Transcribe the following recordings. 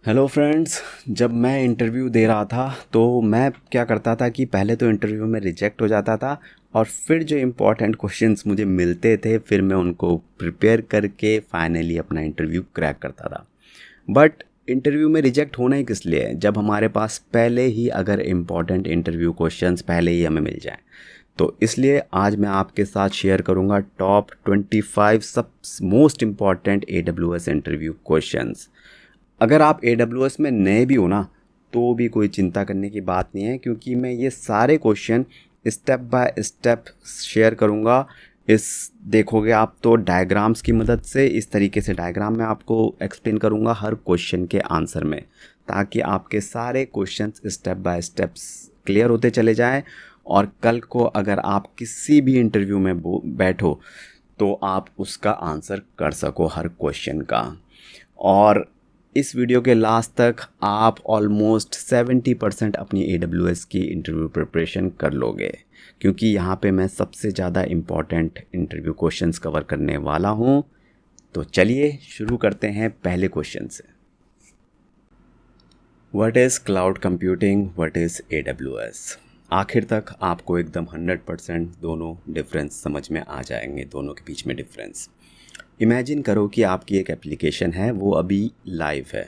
Hello friends. जब मैं interview दे रहा था तो मैं क्या करता था कि पहले तो इंटरव्यू में रिजेक्ट हो जाता था और फिर जो इम्पोर्टेंट क्वेश्चंस मुझे मिलते थे फिर मैं उनको प्रिपेयर करके फाइनली अपना इंटरव्यू क्रैक करता था। बट इंटरव्यू में रिजेक्ट होना ही किस लिए है जब हमारे पास पहले ही अगर इम्पोर्टेंट इंटरव्यू क्वेश्चंस पहले ही हमें मिल जाएं। तो इसलिए आज मैं आपके साथ शेयर करूंगा टॉप 25 सब most important AWS interview questions. अगर आप AWS में नए भी हो ना तो भी कोई चिंता करने की बात नहीं है, क्योंकि मैं ये सारे question step by step share करूँगा। इस देखोगे आप तो डायग्राम्स की मदद से, इस तरीके से डायग्राम में आपको एक्सप्लेन करूँगा हर क्वेश्चन के आंसर में, ताकि आपके सारे questions step by steps clear होते चले जाएं। और कल को अगर आप किसी भी इंटरव्यू में बैठो तो आप उसका आंसर कर सको हर क्वेश्चन का। और इस वीडियो के लास्ट तक आप ऑलमोस्ट 70% अपनी AWS की इंटरव्यू प्रिपरेशन कर लोगे, क्योंकि यहाँ पे मैं सबसे ज़्यादा इम्पॉर्टेंट इंटरव्यू क्वेश्चंस कवर करने वाला हूँ। तो चलिए शुरू करते हैं पहले क्वेश्चन से। What is cloud computing, what is AWS? आखिर तक आपको एकदम 100% दोनों डिफरेंस समझ में आ जाएंगे, दोनों के बीच में डिफरेंस। इमेजिन करो कि आपकी एक एप्लीकेशन है, वो अभी लाइव है,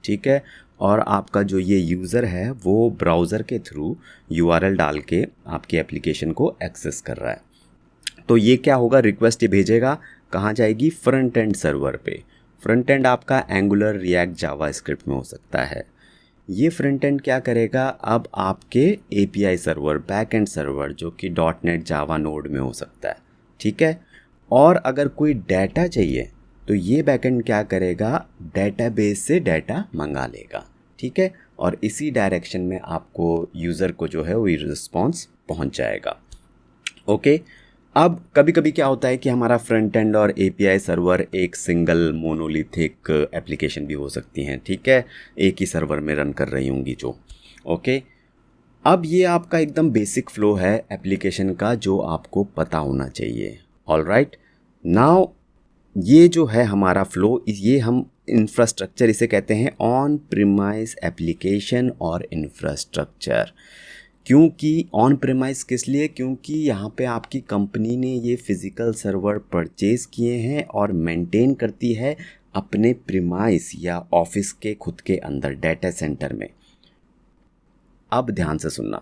ठीक है, और आपका जो ये यूज़र है वो ब्राउज़र के थ्रू URL डाल के आपकी एप्लीकेशन को एक्सेस कर रहा है। तो ये क्या होगा, रिक्वेस्ट ये भेजेगा, कहाँ जाएगी, फ्रंट एंड सर्वर पे। फ्रंट एंड आपका एंगुलर, रिएक्ट, जावास्क्रिप्ट में हो सकता है। ये फ्रंट एंड क्या करेगा, अब आपके API server, back and server जो कि .NET जावा नोड में हो सकता है, ठीक है। और अगर कोई डाटा चाहिए तो ये बैकएंड क्या करेगा, डेटाबेस से डाटा मंगा लेगा, ठीक है, और इसी डायरेक्शन में आपको यूज़र को जो है वो रिस्पॉन्स पहुंच जाएगा। ओके। अब कभी कभी क्या होता है कि हमारा फ्रंट एंड और API सर्वर एक सिंगल मोनोलिथिक एप्लीकेशन भी हो सकती हैं, ठीक है, एक ही सर्वर में रन कर रही होंगी जो। ओके। अब ये आपका एकदम बेसिक फ्लो है एप्लीकेशन का जो आपको पता होना चाहिए। ऑल राइट, नाउ ये जो है हमारा फ्लो, ये हम इंफ्रास्ट्रक्चर इसे कहते हैं, ऑन प्रीमाइस एप्लीकेशन और इंफ्रास्ट्रक्चर। क्योंकि ऑन प्रीमाइस किस लिए, क्योंकि यहाँ पे आपकी कंपनी ने ये फिज़िकल सर्वर परचेज़ किए हैं और मेंटेन करती है अपने प्रीमाइस या ऑफिस के खुद के अंदर डाटा सेंटर में। अब ध्यान से सुनना,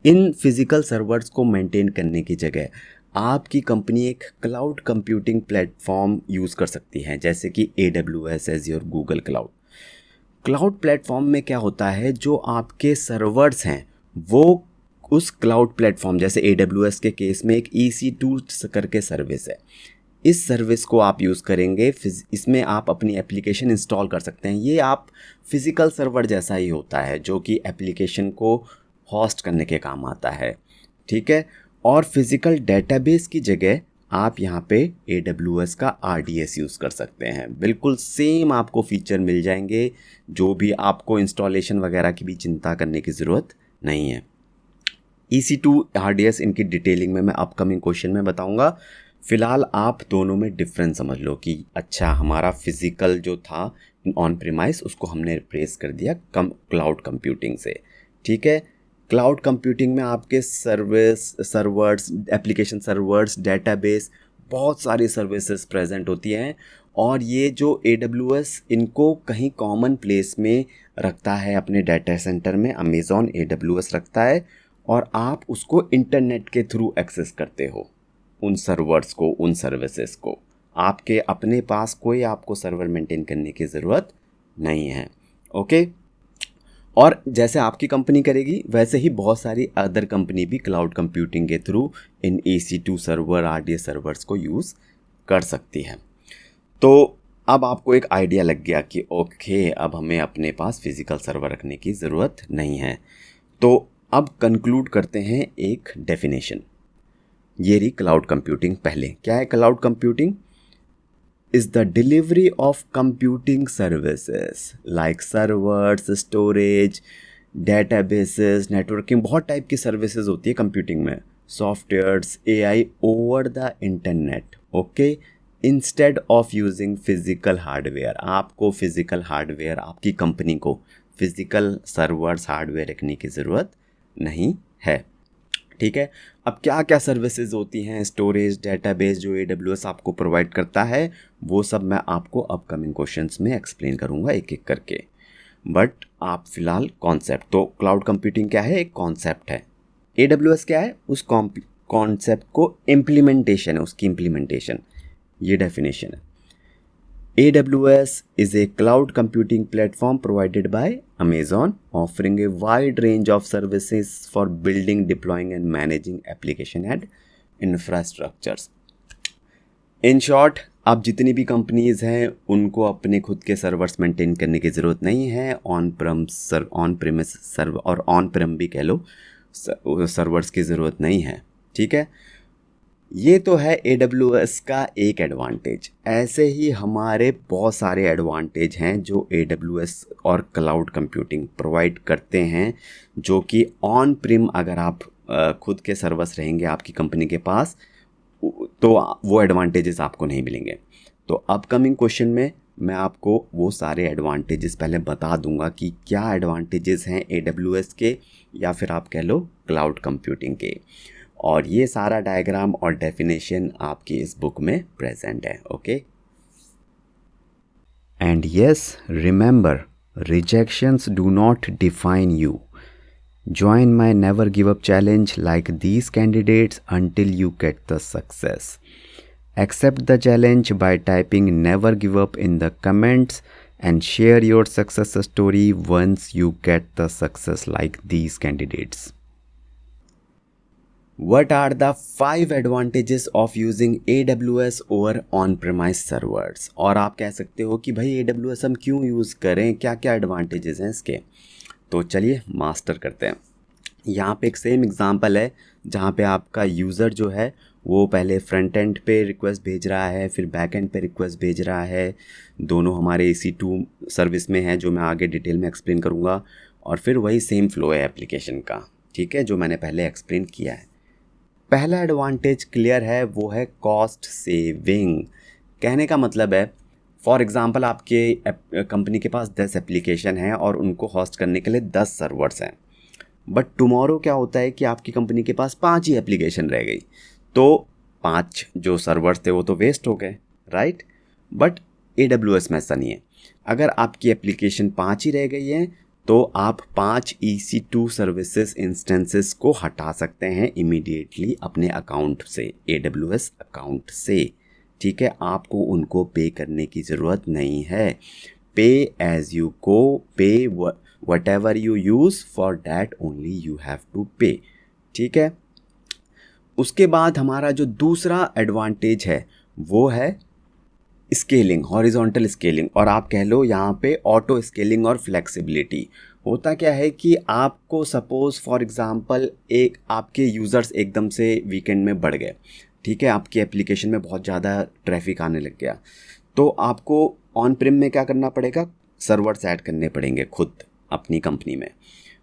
इन फिज़िकल सर्वर्स को मेंटेन करने की जगह आपकी कंपनी एक क्लाउड कंप्यूटिंग प्लेटफॉर्म यूज़ कर सकती है, जैसे कि AWS, Azure, Google cloud. Cloud platform में क्या होता है, जो आपके सर्वर्स हैं वो उस क्लाउड प्लेटफॉर्म, जैसे AWS के केस में एक EC2 करके सर्विस है, इस सर्विस को आप यूज़ करेंगे। इसमें आप अपनी एप्लीकेशन इंस्टॉल कर सकते हैं। ये आप फिज़िकल सर्वर जैसा ही होता है जो कि एप्लीकेशन को होस्ट करने के काम आता है, ठीक है। और फिज़िकल डेटाबेस की जगह आप यहाँ पे AWS का RDS यूज़ कर सकते हैं। बिल्कुल सेम आपको फीचर मिल जाएंगे, जो भी आपको इंस्टॉलेशन वगैरह की भी चिंता करने की ज़रूरत नहीं है। EC2 RDS इनकी डिटेलिंग में मैं अपकमिंग क्वेश्चन में बताऊंगा। फ़िलहाल आप दोनों में डिफरेंस समझ लो कि अच्छा, हमारा फिज़िकल जो था ऑन प्रीमाइस उसको हमने रिप्लेस कर दिया क्लाउड कंप्यूटिंग से, ठीक है। क्लाउड कंप्यूटिंग में आपके सर्वर्स, एप्लीकेशन सर्वर्स, डेटाबेस, बहुत सारी सर्विसेज प्रेजेंट होती हैं। और ये जो AWS इनको कहीं कॉमन प्लेस में रखता है अपने डाटा सेंटर में, अमेज़ॉन AWS रखता है, और आप उसको इंटरनेट के थ्रू एक्सेस करते हो उन सर्वर्स को, उन सर्विसेज को। आपके अपने पास कोई आपको सर्वर मेंटेन करने की ज़रूरत नहीं है। ओके। और जैसे आपकी कंपनी करेगी वैसे ही बहुत सारी अदर कंपनी भी क्लाउड कंप्यूटिंग के थ्रू इन EC2 सर्वर, RDS सर्वर्स को यूज़ कर सकती है। तो अब आपको एक आइडिया लग गया कि ओके, अब हमें अपने पास फिज़िकल सर्वर रखने की ज़रूरत नहीं है। तो अब कंक्लूड करते हैं एक डेफिनेशन। ये रही क्लाउड कंप्यूटिंग। पहले क्या है cloud computing? is the delivery of computing services like servers, storage, databases, networking, बहुत टाइप की सर्विसेज होती है कंप्यूटिंग में, softwares, AI over the internet. Okay, instead of using physical hardware, आपको फिजिकल हार्डवेयर, आपकी कंपनी को फिजिकल सर्वर्स हार्डवेयर रखने की ज़रूरत नहीं है। ठीक है, अब क्या क्या सर्विसेज होती हैं, स्टोरेज, डेटाबेस जो AWS आपको प्रोवाइड करता है, वो सब मैं आपको अपकमिंग क्वेश्चंस में एक्सप्लेन करूँगा एक एक करके। बट आप फिलहाल कॉन्सेप्ट, तो क्लाउड कंप्यूटिंग क्या है, एक कॉन्सेप्ट है। AWS क्या है, उस कॉन्सेप्ट को इम्प्लीमेंटेशन है, उसकी इम्प्लीमेंटेशन, ये डेफिनेशन है। AWS is a cloud computing platform provided by Amazon, offering a wide range of services for building, deploying and managing application and infrastructures. In short, अब जितनी भी कंपनीज हैं उनको अपने खुद के सर्वर्स मेंटेन करने की ज़रूरत नहीं है। ऑन प्रेमिस सर्वर और ऑन प्रेम भी कह लो, सर्वर्स की ज़रूरत नहीं है। ठीक है, ये तो है AWS का एक एडवांटेज। ऐसे ही हमारे बहुत सारे एडवांटेज हैं जो AWS और क्लाउड कंप्यूटिंग प्रोवाइड करते हैं, जो कि ऑन प्रिम अगर आप खुद के सर्वर्स रहेंगे आपकी कंपनी के पास, तो वो एडवांटेजेस आपको नहीं मिलेंगे। तो अपकमिंग क्वेश्चन में मैं आपको वो सारे एडवांटेजेस पहले बता दूंगा कि क्या एडवांटेजेस हैं AWS के, या फिर आप कह लो क्लाउड कंप्यूटिंग के। और ये सारा डायग्राम और डेफिनेशन आपकी इस बुक में प्रेजेंट है। Okay, and yes, remember, rejections do not define you. Join my never give up challenge like these candidates until you get the success. Accept the challenge by typing never give up in the comments and share your success story once you get the success like these candidates. What are the 5 advantages of using AWS over on-premise servers? और आप कह सकते हो कि भाई AWS हम क्यों use करें, क्या क्या एडवांटेजेस हैं इसके। तो चलिए मास्टर करते हैं। यहाँ पे एक सेम एग्जांपल है जहाँ पे आपका यूज़र जो है वो पहले फ्रंट एंड पे रिक्वेस्ट भेज रहा है, फिर बैक एंड पे रिक्वेस्ट भेज रहा है। दोनों हमारे EC2 सर्विस में है, जो मैं आगे डिटेल में एक्सप्लेन करूँगा। और फिर वही सेम फ्लो है एप्लीकेशन का, ठीक है, जो मैंने पहले एक्सप्लेन किया है। पहला एडवांटेज क्लियर है, वो है कॉस्ट सेविंग। कहने का मतलब है, फॉर एग्ज़ाम्पल आपके कंपनी के पास 10 एप्लीकेशन हैं और उनको होस्ट करने के लिए 10 सर्वर्स हैं। बट टुमारो क्या होता है कि आपकी कंपनी के पास 5 ही एप्लीकेशन रह गई, तो 5 जो सर्वर्स थे वो तो वेस्ट हो गए, राइट। बट AWS में ऐसा नहीं है। अगर आपकी एप्लीकेशन 5 ही रह गई हैं तो आप 5 EC2 सर्विसेज इंस्टेंसेस को हटा सकते हैं इमीडिएटली अपने अकाउंट से, AWS अकाउंट से। ठीक है, आपको उनको पे करने की ज़रूरत नहीं है। पे एज यू गो, पे whatever you use, for that only you have to pay। ठीक है, उसके बाद हमारा जो दूसरा एडवांटेज है वो है स्केलिंग, हॉरिजॉन्टल स्केलिंग, और आप कह लो यहाँ पे ऑटो स्केलिंग और फ्लेक्सिबिलिटी। होता क्या है कि आपको सपोज फॉर एग्जांपल एक आपके यूज़र्स एकदम से वीकेंड में बढ़ गए, ठीक है, आपकी एप्लीकेशन में बहुत ज़्यादा ट्रैफिक आने लग गया, तो आपको ऑन प्रिम में क्या करना पड़ेगा, सर्वर्स ऐड करने पड़ेंगे खुद अपनी कंपनी में।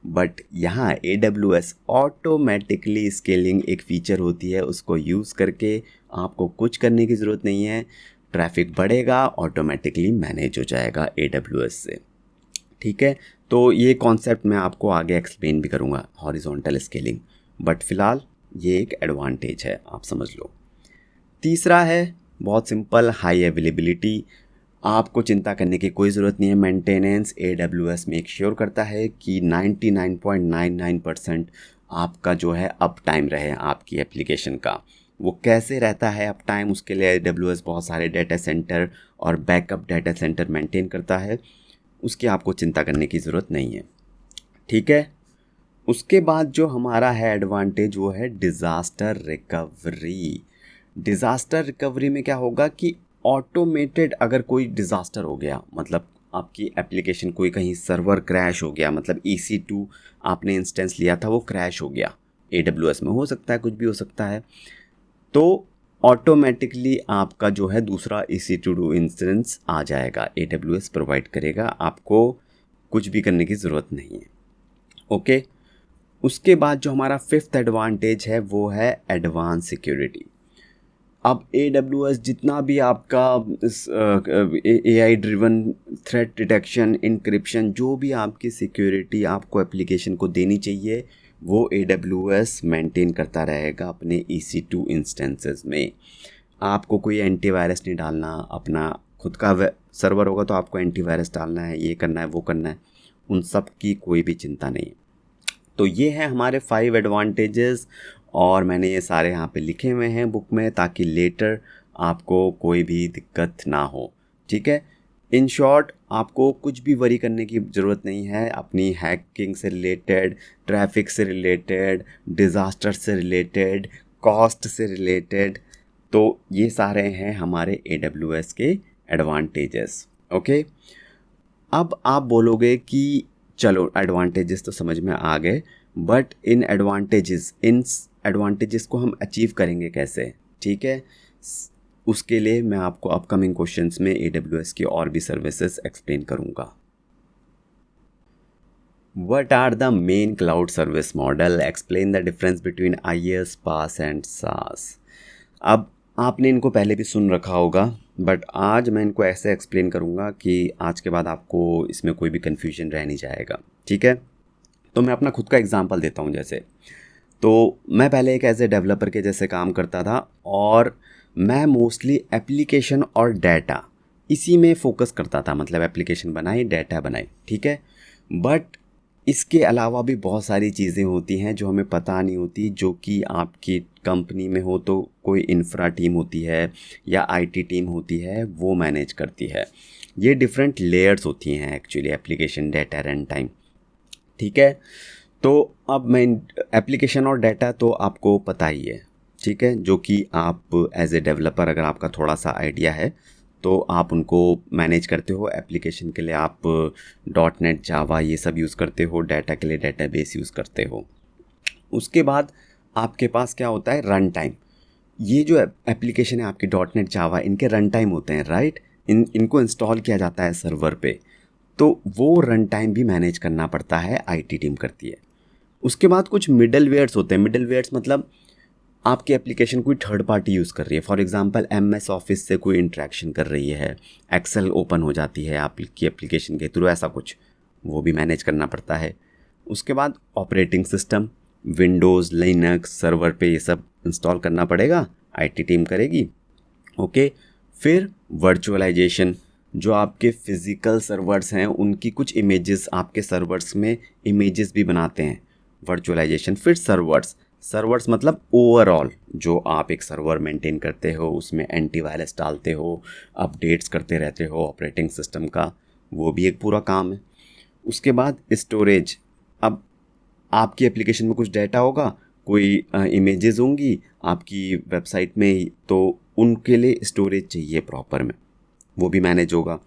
बट यहाँ AWS ऑटोमेटिकली स्केलिंग एक फ़ीचर होती है, उसको यूज़ करके आपको कुछ करने की ज़रूरत नहीं है, ट्रैफिक बढ़ेगा, ऑटोमेटिकली मैनेज हो जाएगा AWS से। ठीक है, तो ये कॉन्सेप्ट मैं आपको आगे एक्सप्लेन भी करूँगा, हॉरिजॉन्टल स्केलिंग, बट फ़िलहाल ये एक एडवांटेज है, आप समझ लो। तीसरा है बहुत सिंपल, हाई अवेलेबिलिटी। आपको चिंता करने की कोई ज़रूरत नहीं है, मेंटेनेंस AWS मेक श्योर करता है कि 99.99% आपका जो है अप टाइम रहे आपकी एप्लीकेशन का। वो कैसे रहता है अप टाइम, उसके लिए AWS बहुत सारे डाटा सेंटर और बैकअप डाटा सेंटर मेंटेन करता है, उसकी आपको चिंता करने की ज़रूरत नहीं है। ठीक है, उसके बाद जो हमारा है एडवांटेज वो है डिज़ास्टर रिकवरी। डिज़ास्टर रिकवरी में क्या होगा कि ऑटोमेटेड, अगर कोई डिज़ास्टर हो गया, मतलब आपकी एप्लीकेशन कोई कहीं सर्वर क्रैश हो गया, मतलब EC2 आपने इंस्टेंस लिया था वो क्रैश हो गया, AWS में हो सकता है, कुछ भी हो सकता है, तो ऑटोमेटिकली आपका जो है दूसरा EC2 इंस्टेंस आ जाएगा, AWS प्रोवाइड करेगा, आपको कुछ भी करने की ज़रूरत नहीं है। ओके, उसके बाद जो हमारा 5th एडवांटेज है वो है एडवांस सिक्योरिटी। अब AWS जितना भी आपका AI driven threat detection, encryption, जो भी आपकी सिक्योरिटी आपको एप्लीकेशन को देनी चाहिए, वो AWS मेंटेन करता रहेगा अपने EC2 इंस्टेंसेस में। आपको कोई एंटीवायरस नहीं डालना, अपना खुद का सर्वर होगा तो आपको एंटीवायरस डालना है, ये करना है, वो करना है, उन सब की कोई भी चिंता नहीं। तो ये है हमारे 5 एडवांटेजेस, और मैंने ये सारे यहाँ पे लिखे हुए हैं बुक में, ताकि लेटर आपको कोई भी दिक्कत ना हो। ठीक है, इन शॉर्ट आपको कुछ भी वरी करने की ज़रूरत नहीं है अपनी हैकिंग से रिलेटेड, ट्रैफिक से रिलेटेड, डिज़ास्टर से रिलेटेड, कॉस्ट से रिलेटेड। तो ये सारे हैं हमारे AWS के एडवांटेजेस। ओके, अब आप बोलोगे कि चलो एडवांटेजेस तो समझ में आ गए, बट इन एडवांटेजेस को हम अचीव करेंगे कैसे? ठीक है, उसके लिए मैं आपको अपकमिंग क्वेश्चंस में AWS की और भी सर्विसेज एक्सप्लेन करूंगा। What are the main cloud service model? Explain the difference between IaaS, PaaS and SaaS. अब आपने इनको पहले भी सुन रखा होगा, बट आज मैं इनको ऐसे एक्सप्लेन करूँगा कि आज के बाद आपको इसमें कोई भी कन्फ्यूजन रह नहीं जाएगा। ठीक है, तो मैं अपना खुद का एग्जांपल देता हूँ। जैसे तो मैं पहले एक एज ए डेवलपर के जैसे काम करता था, और मैं मोस्टली एप्लीकेशन और डाटा इसी में फ़ोकस करता था, मतलब एप्लीकेशन बनाई, डाटा बनाई। ठीक है, बट इसके अलावा भी बहुत सारी चीज़ें होती हैं जो हमें पता नहीं होती, जो कि आपकी कंपनी में हो तो कोई इंफ्रा टीम होती है या IT टीम होती है, वो मैनेज करती है। ये डिफरेंट लेयर्स होती हैं actually, application, data, run time. ठीक है, तो अब मैं एप्लीकेशन और डाटा तो आपको पता ही है। ठीक है, जो कि आप एज ए डेवलपर अगर आपका थोड़ा सा आइडिया है तो आप उनको मैनेज करते हो। एप्लीकेशन के लिए आप .NET, जावा ये सब यूज़ करते हो, डाटा के लिए डेटाबेस यूज़ करते हो। उसके बाद आपके पास क्या होता है, रन टाइम। ये जो एप्लीकेशन है आपकी .NET, जावा, इनके रन टाइम होते हैं, राइट। इनको इंस्टॉल किया जाता है सर्वर पे, तो वो रन टाइम भी मैनेज करना पड़ता है, IT टीम करती है। उसके बाद कुछ मिडलवेयर्स होते हैं। मिडलवेयर्स मतलब आपकी एप्लीकेशन कोई थर्ड पार्टी यूज़ कर रही है, फॉर एग्जांपल MS ऑफिस से कोई इंटरेक्शन कर रही है, एक्सेल ओपन हो जाती है आपकी एप्लीकेशन के थ्रू, ऐसा कुछ, वो भी मैनेज करना पड़ता है। उसके बाद operating system, Windows, Linux, server पे ये सब इंस्टॉल करना पड़ेगा, IT टीम करेगी। ओके, फिर वर्चुअलाइजेशन, जो आपके फिज़िकल सर्वर्स हैं उनकी कुछ इमेजेस आपके सर्वर्स में इमेजेस भी बनाते हैं, वर्चुअलाइजेशन। फिर सर्वर्स मतलब ओवरऑल जो आप एक सर्वर मेंटेन करते हो, उसमें एंटीवायरस डालते हो, अपडेट्स करते रहते हो ऑपरेटिंग सिस्टम का, वो भी एक पूरा काम है। उसके बाद स्टोरेज, अब आपकी एप्लीकेशन में कुछ डाटा होगा, कोई इमेजेस होंगी आपकी वेबसाइट में, तो उनके लिए स्टोरेज चाहिए प्रॉपर में, वो भी मैनेज होगा।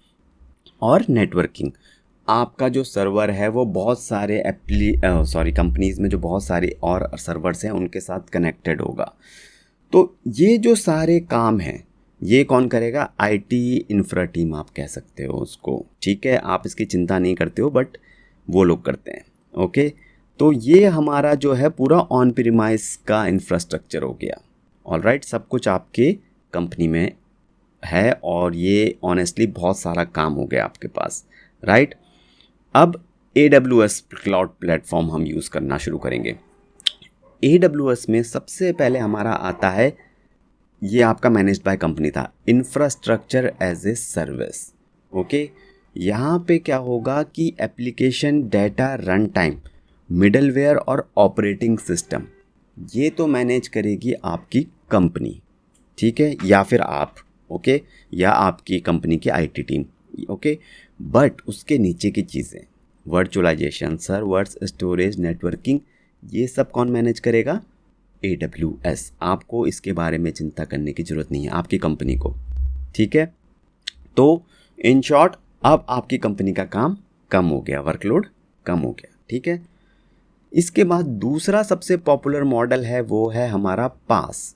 और नेटवर्किंग, आपका जो सर्वर है वो बहुत सारे कंपनीज़ में जो बहुत सारे और सर्वर्स हैं उनके साथ कनेक्टेड होगा। तो ये जो सारे काम हैं ये कौन करेगा? IT इंफ्रा टीम आप कह सकते हो उसको। ठीक है, आप इसकी चिंता नहीं करते हो, बट वो लोग करते हैं। ओके, तो ये हमारा जो है पूरा ऑन प्रीमाइस का इंफ्रास्ट्रक्चर हो गया। ऑलराइट, सब कुछ आपके कंपनी में है, और ये ऑनेस्टली बहुत सारा काम हो गया आपके पास, राइट। अब AWS क्लाउड प्लेटफॉर्म हम यूज़ करना शुरू करेंगे। AWS में सबसे पहले हमारा आता है, ये आपका मैनेज्ड बाय कंपनी था, infrastructure as a service. Okay, यहाँ पे क्या होगा कि application, data, runtime, middleware और ऑपरेटिंग सिस्टम, ये तो मैनेज करेगी आपकी कंपनी। ठीक है, या फिर आप, ओके, या आपकी कंपनी की IT टीम। ओके, बट उसके नीचे की चीज़ें, वर्चुअलाइजेशन, सर्वर्स, स्टोरेज, नेटवर्किंग, ये सब कौन मैनेज करेगा? AWS। आपको इसके बारे में चिंता करने की ज़रूरत नहीं है, आपकी कंपनी को। ठीक है, तो इन शॉर्ट अब आपकी कंपनी का काम कम हो गया, वर्कलोड कम हो गया। ठीक है, इसके बाद दूसरा सबसे पॉपुलर मॉडल है, वो है हमारा PaaS,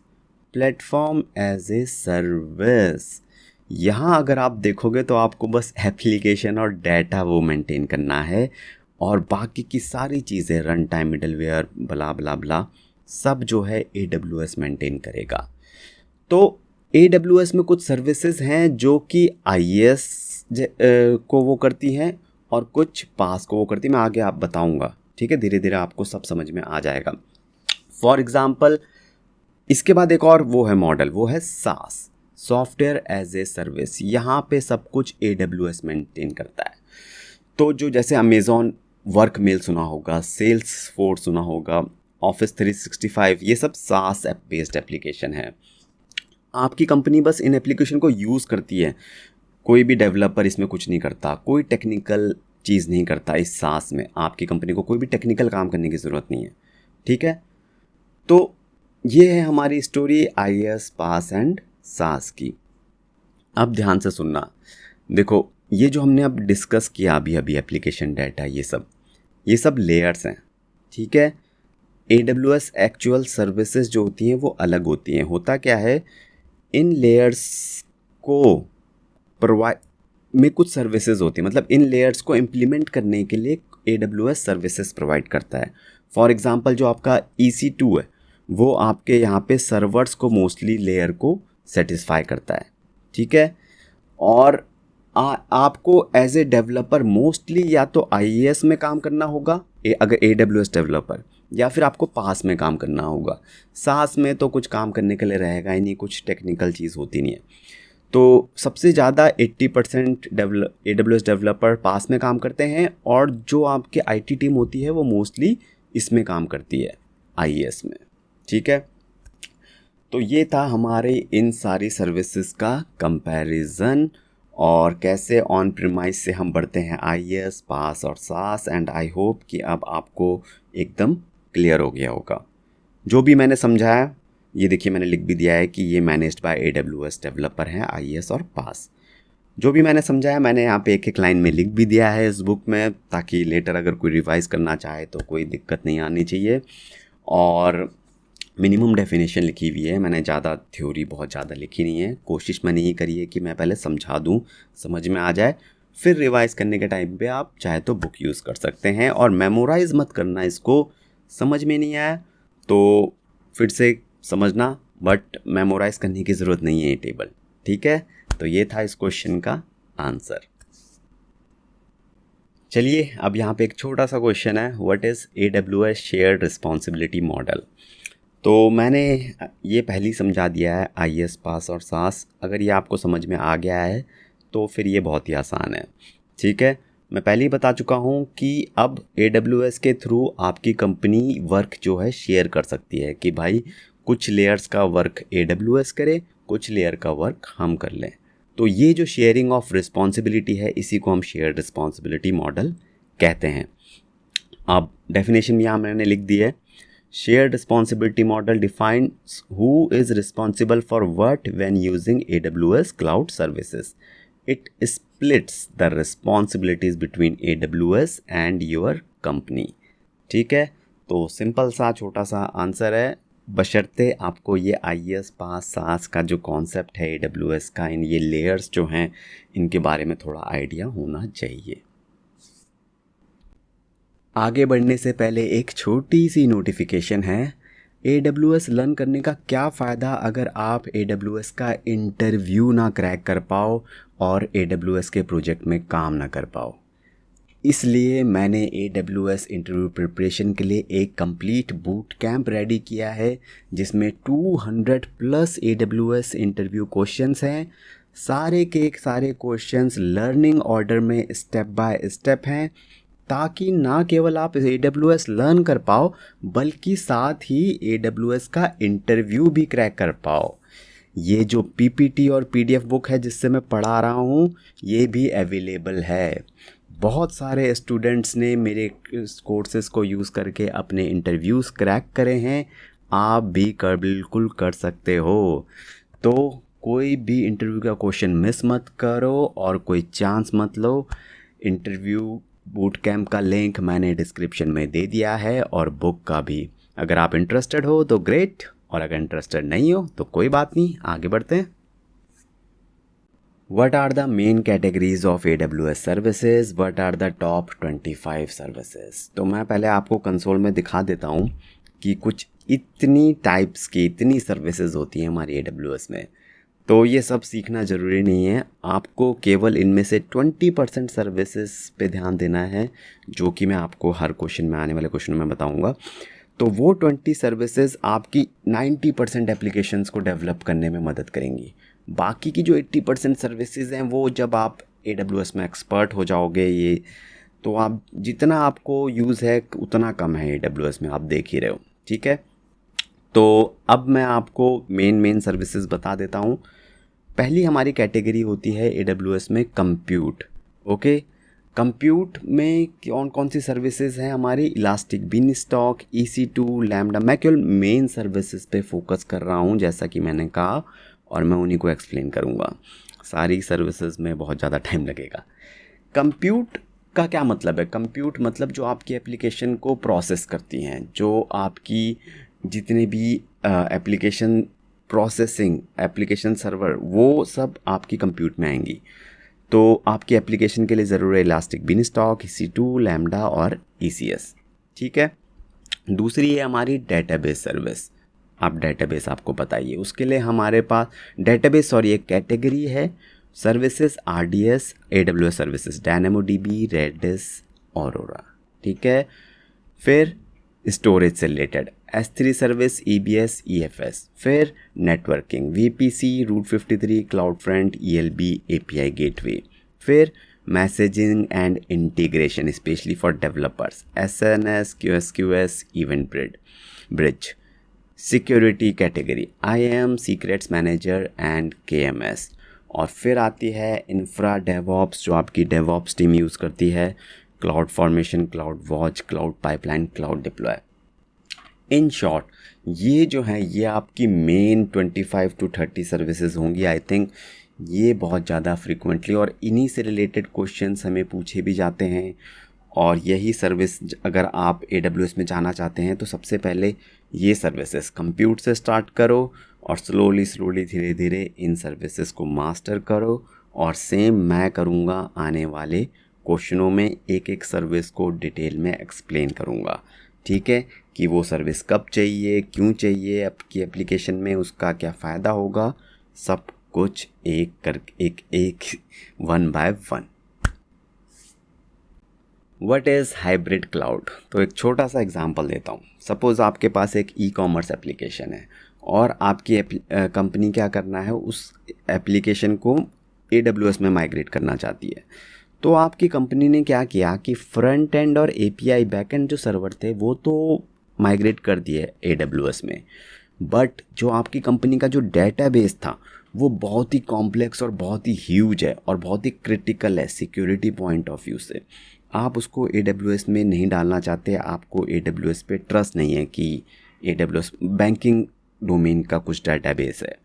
platform as a service. यहाँ अगर आप देखोगे तो आपको बस एप्लीकेशन और डाटा वो मेंटेन करना है, और बाकी की सारी चीज़ें, रन टाइम, मिडलवेयर, ब्ला ब्ला ब्ला, सब जो है AWS मेंटेन करेगा। तो AWS में कुछ सर्विसेज हैं जो कि IaaS को वो करती हैं और कुछ पास को वो करती है। मैं आगे आप बताऊंगा, ठीक है, धीरे धीरे आपको सब समझ में आ जाएगा। फॉर एग्जाम्पल, इसके बाद एक और वो है मॉडल, वो है SaaS, software as a service. यहाँ पे सब कुछ AWS मेंटेन करता है। तो जो जैसे अमेज़ॉन वर्क मेल सुना होगा, सेल्स फोर्स सुना होगा, ऑफिस 365, ये सब SaaS ऐप बेस्ड एप्लीकेशन है। आपकी कंपनी बस इन एप्लीकेशन को यूज़ करती है, कोई भी डेवलपर इसमें कुछ नहीं करता, कोई टेक्निकल चीज़ नहीं करता। इस SaaS में आपकी कंपनी को कोई भी टेक्निकल काम करने की ज़रूरत नहीं है, ठीक है। तो ये है हमारी story IaaS, PaaS and SaaS की। अब ध्यान से सुनना, देखो ये जो हमने अब डिस्कस किया अभी अभी, एप्लीकेशन डाटा, ये सब लेयर्स हैं, ठीक है। AWS एक्चुअल सर्विसेज जो होती हैं वो अलग होती हैं। होता क्या है, इन लेयर्स को प्रोवाइड में कुछ सर्विसेज होती है, मतलब इन लेयर्स को इम्प्लीमेंट करने के लिए AWS सर्विसेज प्रोवाइड करता है। फॉर एग्जांपल, जो आपका EC2 है वो आपके यहाँ पे सर्वर्स को मोस्टली लेयर को सेटिस्फाई करता है, ठीक है। और आपको एज ए डेवलपर मोस्टली या तो IaaS में काम करना होगा अगर AWS डेवलपर, या फिर आपको पास में काम करना होगा। SaaS में तो कुछ काम करने के लिए रहेगा ही नहीं, कुछ टेक्निकल चीज़ होती नहीं है। तो सबसे ज़्यादा 80% AWS डेवलपर पास में काम करते हैं, और जो आपके IT टीम होती है वो मोस्टली इसमें काम करती है, IaaS में, ठीक है। तो ये था हमारे इन सारी सर्विसेज का कंपैरिजन, और कैसे ऑन प्रीमाइस से हम बढ़ते हैं IaaS, PaaS और SaaS। एंड आई होप कि अब आपको एकदम क्लियर हो गया होगा। जो भी मैंने समझाया, ये देखिए मैंने लिख भी दिया है कि ये मैनेज्ड बाय AWS डेवलपर हैं, IaaS और PaaS। जो भी मैंने समझाया मैंने यहाँ पे एक एक लाइन में लिख भी दिया है इस बुक में, ताकि लेटर अगर कोई रिवाइज़ करना चाहे तो कोई दिक्कत नहीं आनी चाहिए। और मिनिमम डेफिनेशन लिखी हुई है, मैंने ज़्यादा थ्योरी बहुत ज़्यादा लिखी नहीं है। कोशिश मैंने ये करी है कि मैं पहले समझा दूँ, समझ में आ जाए, फिर रिवाइज़ करने के टाइम पे आप चाहे तो बुक यूज़ कर सकते हैं। और मेमोराइज़ मत करना इसको, समझ में नहीं आया तो फिर से समझना, बट मेमोराइज़ करने की ज़रूरत नहीं है ये टेबल, ठीक है। तो ये था इस क्वेश्चन का आंसर। चलिए अब यहाँ पे एक छोटा सा क्वेश्चन है, what is AWS shared responsibility model. तो मैंने ये पहले ही समझा दिया है, IaaS, PaaS और SaaS। अगर ये आपको समझ में आ गया है तो फिर ये बहुत ही आसान है, ठीक है। मैं पहले ही बता चुका हूँ कि अब AWS के थ्रू आपकी कंपनी वर्क जो है शेयर कर सकती है, कि भाई कुछ लेयर्स का वर्क AWS करे, कुछ लेयर का वर्क हम कर लें। तो ये जो शेयरिंग ऑफ रिस्पॉन्सिबिलिटी है, इसी को हम शेयर्ड रिस्पॉन्सिबिलिटी मॉडल कहते हैं। अब डेफिनेशन यहाँ मैंने लिख दी है। Shared responsibility model defines who is responsible for what when using AWS cloud services. It splits the responsibilities between AWS and your company. ठीक है, तो सिंपल सा छोटा सा आंसर है, बशर्ते आपको ये IaaS, PaaS, SaaS का जो कॉन्सेप्ट है AWS का, इन ये लेयर्स जो हैं इनके बारे में थोड़ा आइडिया होना चाहिए। आगे बढ़ने से पहले एक छोटी सी नोटिफिकेशन है, AWS लर्न करने का क्या फ़ायदा अगर आप AWS का इंटरव्यू ना क्रैक कर पाओ और AWS के प्रोजेक्ट में काम ना कर पाओ। इसलिए मैंने AWS इंटरव्यू प्रिपरेशन के लिए एक कंप्लीट बूट कैंप रेडी किया है, जिसमें 200+ AWS इंटरव्यू क्वेश्चंस हैं। सारे के सारे क्वेश्चंस लर्निंग ऑर्डर में स्टेप बाय स्टेप हैं, ताकि ना केवल आप AWS लर्न कर पाओ, बल्कि साथ ही AWS का इंटरव्यू भी क्रैक कर पाओ। ये जो PPT और PDF बुक है जिससे मैं पढ़ा रहा हूँ, ये भी अवेलेबल है। बहुत सारे स्टूडेंट्स ने मेरे कोर्सेज़ को यूज़ करके अपने इंटरव्यूज़ क्रैक करे हैं, आप भी बिल्कुल कर सकते हो। तो कोई भी इंटरव्यू का क्वेश्चन मिस मत करो और कोई चांस मत लो। इंटरव्यू बूट कैंप का लिंक मैंने डिस्क्रिप्शन में दे दिया है, और बुक का भी। अगर आप इंटरेस्टेड हो तो ग्रेट, और अगर इंटरेस्टेड नहीं हो तो कोई बात नहीं, आगे बढ़ते हैं। What are the main categories of AWS services? What are the top 25 services? तो मैं पहले आपको कंसोल में दिखा देता हूँ कि कुछ इतनी टाइप्स की, इतनी सर्विसेज होती हैं हमारी AWS में। तो ये सब सीखना ज़रूरी नहीं है, आपको केवल इनमें से 20% सर्विसेज पे ध्यान देना है, जो कि मैं आपको हर क्वेश्चन में, आने वाले क्वेश्चन में बताऊंगा। तो वो 20 सर्विसेज आपकी 90% एप्लीकेशंस को डेवलप करने में मदद करेंगी। बाकी की जो 80% सर्विसेज हैं वो जब आप AWS में एक्सपर्ट हो जाओगे, ये तो आप जितना आपको यूज़ है उतना कम है AWS में, आप देख ही रहे हो, ठीक है। तो अब मैं आपको मेन सर्विसेज बता देता हूँ। पहली हमारी कैटेगरी होती है AWS में कंप्यूट। ओके, कंप्यूट में कौन कौन सी सर्विसेज हैं हमारी? Elastic beanstalk, EC2, lambda. मैं केवल मेन सर्विसेज पे फोकस कर रहा हूँ, जैसा कि मैंने कहा, और मैं उन्हीं को एक्सप्लेन करूँगा। सारी सर्विसेज में बहुत ज़्यादा टाइम लगेगा। कंप्यूट का क्या मतलब है? कंप्यूट मतलब जो आपकी एप्लीकेशन को प्रोसेस करती हैं, जो आपकी जितने भी एप्लीकेशन प्रोसेसिंग, एप्लीकेशन सर्वर, वो सब आपकी कंप्यूट में आएंगी। तो आपकी एप्लीकेशन के लिए ज़रूर है इलास्टिक बीनस्टॉक, EC2, लैम्डा और ECS, ठीक है। दूसरी है हमारी डेटाबेस सर्विस। आप डेटाबेस आपको बताइए, उसके लिए हमारे पास डेटाबेस, सॉरी, एक कैटेगरी है services RDS, AWS services, DynamoDB, Redis, Aurora, ठीक है। फिर स्टोरेज से related S3 service, EBS, EFS। फिर networking VPC, Route 53, CloudFront, ELB, API gateway. फिर messaging and integration specially for developers, SNS, QSQS, event bridge. Security category IAM, secrets manager and KMS। और फिर आती है इंफ्रा डेवऑप्स, जो आपकी DevOps team use करती है, cloud formation, cloud watch, cloud pipeline, cloud deploy. In short ये जो है ये आपकी मेन 25 to 30 सर्विसेज होंगी। आई थिंक ये बहुत ज़्यादा फ्रिक्वेंटली और इन्हीं से रिलेटेड क्वेश्चंस हमें पूछे भी जाते हैं। और यही सर्विस अगर आप AWS में जाना चाहते हैं तो सबसे पहले ये सर्विसेज कंप्यूट से स्टार्ट करो और स्लोली धीरे धीरे इन सर्विसेज को मास्टर करो। और सेम मैं करूँगा, आने वाले क्वेश्चनों में एक एक सर्विस को डिटेल में एक्सप्लेन करूँगा, ठीक है, कि वो सर्विस कब चाहिए, क्यों चाहिए आपकी एप्लीकेशन में, उसका क्या फ़ायदा होगा, सब कुछ एक one by one. What is hybrid cloud? तो एक छोटा सा एग्जांपल देता हूँ। सपोज़ आपके पास एक ई-कॉमर्स एप्लीकेशन है और आपकी कंपनी क्या करना है, उस एप्लीकेशन को AWS में माइग्रेट करना चाहती है। तो आपकी कंपनी ने क्या किया कि फ्रंट एंड और API बैक एंड जो सर्वर थे वो तो माइग्रेट कर दिए AWS में, बट जो आपकी कंपनी का जो डेटाबेस था वो बहुत ही कॉम्प्लेक्स और बहुत ही ह्यूज है और बहुत ही क्रिटिकल है सिक्योरिटी पॉइंट ऑफ व्यू से। आप उसको AWS में नहीं डालना चाहते, आपको AWS पे ट्रस्ट नहीं है कि AWS बैंकिंग डोमेन का कुछ डेटाबेस है।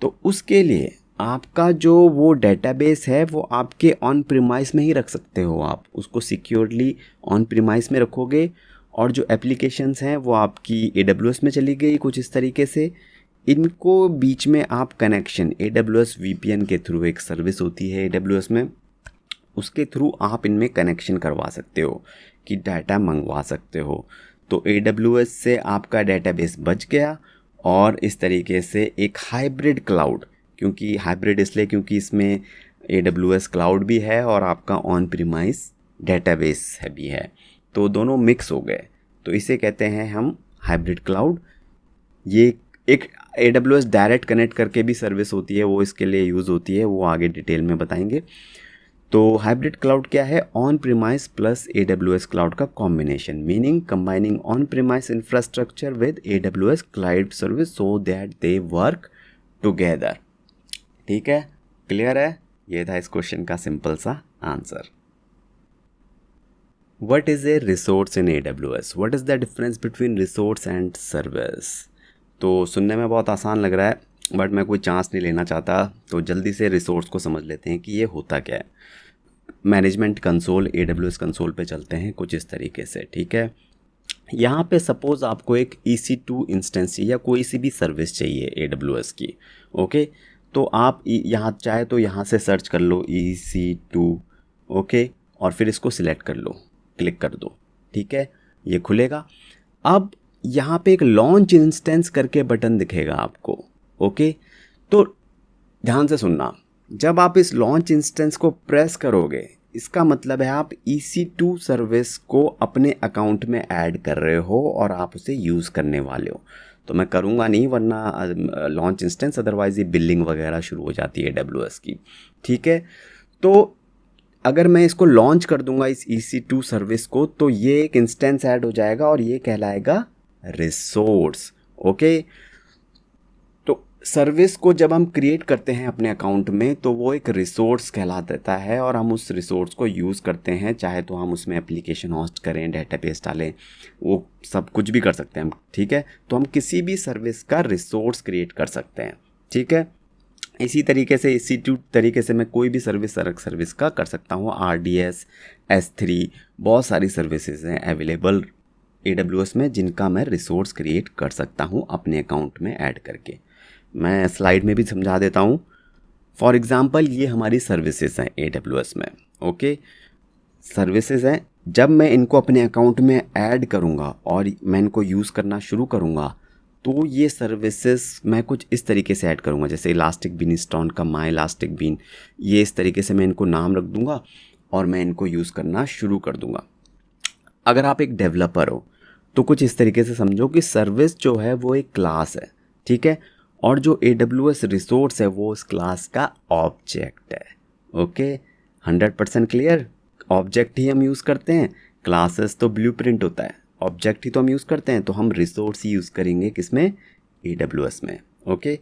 तो उसके लिए आपका जो वो डेटाबेस है वो आपके ऑन प्रीमाइस में ही रख सकते हो, आप उसको सिक्योरली ऑन प्रीमाइस में रखोगे और जो एप्लीकेशंस हैं वो आपकी AWS में चली गई कुछ इस तरीके से। इनको बीच में आप कनेक्शन AWS VPN के थ्रू, एक सर्विस होती है AWS में, उसके थ्रू आप इनमें कनेक्शन करवा सकते हो कि डाटा मंगवा सकते हो। तो AWS से आपका डेटाबेस बच गया और इस तरीके से एक हाइब्रिड क्लाउड, क्योंकि हाइब्रिड इसलिए क्योंकि इसमें AWS क्लाउड भी है और आपका ऑन प्रीमाइस डेटाबेस है भी है, तो दोनों मिक्स हो गए, तो इसे कहते हैं हम हाइब्रिड क्लाउड। ये एक AWS डायरेक्ट कनेक्ट करके भी सर्विस होती है, वो इसके लिए यूज़ होती है, वो आगे डिटेल में बताएंगे। तो हाइब्रिड क्लाउड क्या है? On premise plus AWS cloud का combination, meaning combining on premise infrastructure with AWS cloud service so that they work together. ठीक है, क्लियर है? ये था इस क्वेश्चन का सिंपल सा answer. What is a resource in AWS? What is the difference between resource and service? तो सुनने में बहुत आसान लग रहा है बट मैं कोई चांस नहीं लेना चाहता, तो जल्दी से रिसोर्स को समझ लेते हैं कि ये होता क्या है। मैनेजमेंट कंसोल, AWS कंसोल पे चलते हैं कुछ इस तरीके से, ठीक है। यहाँ पे सपोज़ आपको एक EC2 इंस्टेंस या कोई सी भी सर्विस चाहिए AWS की, ओके, तो आप यहाँ चाहे तो यहाँ से सर्च कर लो EC2, ओके, और फिर इसको सिलेक्ट कर लो, क्लिक कर दो, ठीक है, ये खुलेगा। अब यहाँ पे एक लॉन्च इंस्टेंस करके बटन दिखेगा आपको, ओके। तो ध्यान से सुनना, जब आप इस लॉन्च इंस्टेंस को प्रेस करोगे, इसका मतलब है आप EC2 सर्विस को अपने अकाउंट में ऐड कर रहे हो और आप उसे यूज़ करने वाले हो। तो मैं करूँगा नहीं वरना लॉन्च इंस्टेंस, अदरवाइज़ ये बिलिंग वगैरह शुरू हो जाती है AWS की, ठीक है। तो अगर मैं इसको लॉन्च कर दूंगा इस EC2 सर्विस को, तो ये एक इंस्टेंस ऐड हो जाएगा और ये कहलाएगा रिसोर्स। ओके, तो सर्विस को जब हम क्रिएट करते हैं अपने अकाउंट में तो वो एक रिसोर्स कहला देता है और हम उस रिसोर्स को यूज़ करते हैं, चाहे तो हम उसमें एप्लीकेशन होस्ट करें, डेटाबेस डालें, वो सब कुछ भी कर सकते हैं हम, ठीक है। तो हम किसी भी सर्विस का रिसोर्स क्रिएट कर सकते हैं, ठीक है। इसी तरीके से EC2 तरीके से मैं कोई भी सर्विस का कर सकता हूँ। RDS, S3, बहुत सारी सर्विसेज हैं अवेलेबल AWS में जिनका मैं रिसोर्स क्रिएट कर सकता हूँ अपने अकाउंट में ऐड करके। मैं स्लाइड में भी समझा देता हूँ। फॉर एग्ज़ाम्पल ये हमारी सर्विसेज हैं AWS में, ओके, सर्विसेज हैं। जब मैं इनको अपने अकाउंट में ऐड करूँगा और मैं इनको यूज़ करना शुरू करूँगा तो ये सर्विसेज मैं कुछ इस तरीके से ऐड करूँगा, जैसे इलास्टिक बिनस्टॉन का माई इलास्टिक बिन, ये इस तरीके से मैं इनको नाम रख दूँगा और मैं इनको यूज़ करना शुरू कर दूँगा। अगर आप एक डेवलपर हो तो कुछ इस तरीके से समझो कि सर्विस जो है वो एक क्लास है, ठीक है, और जो AWS रिसोर्स है वो उस क्लास का ऑब्जेक्ट है। Okay, 100% clear. ऑब्जेक्ट ही हम यूज़ करते हैं, क्लासेस तो ब्लूप्रिंट होता है, ऑब्जेक्ट ही तो हम यूज़ करते हैं, तो हम रिसोर्स ही यूज़ करेंगे किसमें, AWS में। ओके,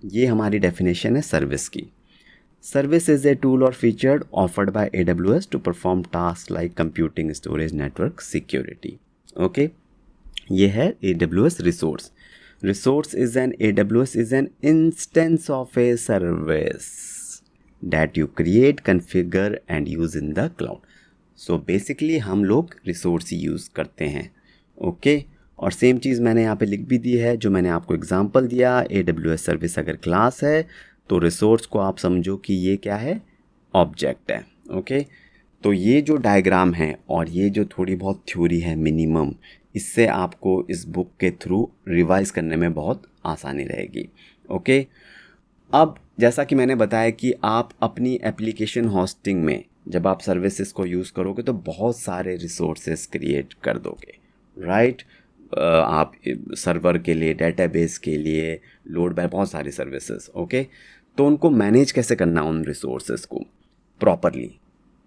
ये हमारी डेफिनेशन है सर्विस की। सर्विस इज़ ए टूल और feature offered by AWS to perform task like computing, storage, network, security. Okay, ये है AWS resource. Resource is an AWS is an instance of a service that you create, configure and use in the cloud. So basically हम लोग resource ही use करते हैं। Okay, और same चीज़ मैंने यहाँ पे लिख भी दी है जो मैंने आपको एग्जांपल दिया। AWS सर्विस अगर क्लास है तो रिसोर्स को आप समझो कि ये क्या है, ऑब्जेक्ट है। ओके, तो ये जो डायग्राम है और ये जो थोड़ी बहुत थ्योरी है मिनिमम, इससे आपको इस बुक के थ्रू रिवाइज करने में बहुत आसानी रहेगी। ओके, अब जैसा कि मैंने बताया कि आप अपनी एप्लीकेशन होस्टिंग में जब आप सर्विसेज को यूज़ करोगे तो बहुत सारे रिसोर्सेज क्रिएट कर दोगे, राइट। आप सर्वर के लिए, डेटाबेस के लिए, लोड बाय बहुत सारी सर्विसेज। ओके, तो उनको मैनेज कैसे करना उन रिसोर्सेज को प्रॉपरली,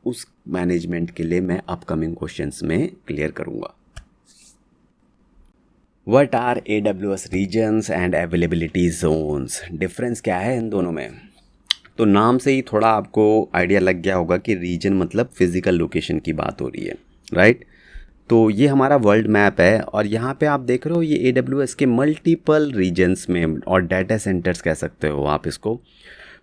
उस मैनेजमेंट के लिए मैं अपकमिंग क्वेश्चंस में क्लियर करूँगा। What are AWS regions and availability zones? Difference क्या है इन दोनों में? तो नाम से ही थोड़ा आपको आइडिया लग गया होगा कि रीजन मतलब फिज़िकल लोकेशन की बात हो रही है, राइट। तो ये हमारा वर्ल्ड मैप है और यहाँ पे आप देख रहे हो ये AWS के मल्टीपल रीजन्स में, और डाटा सेंटर्स कह सकते हो आप इसको।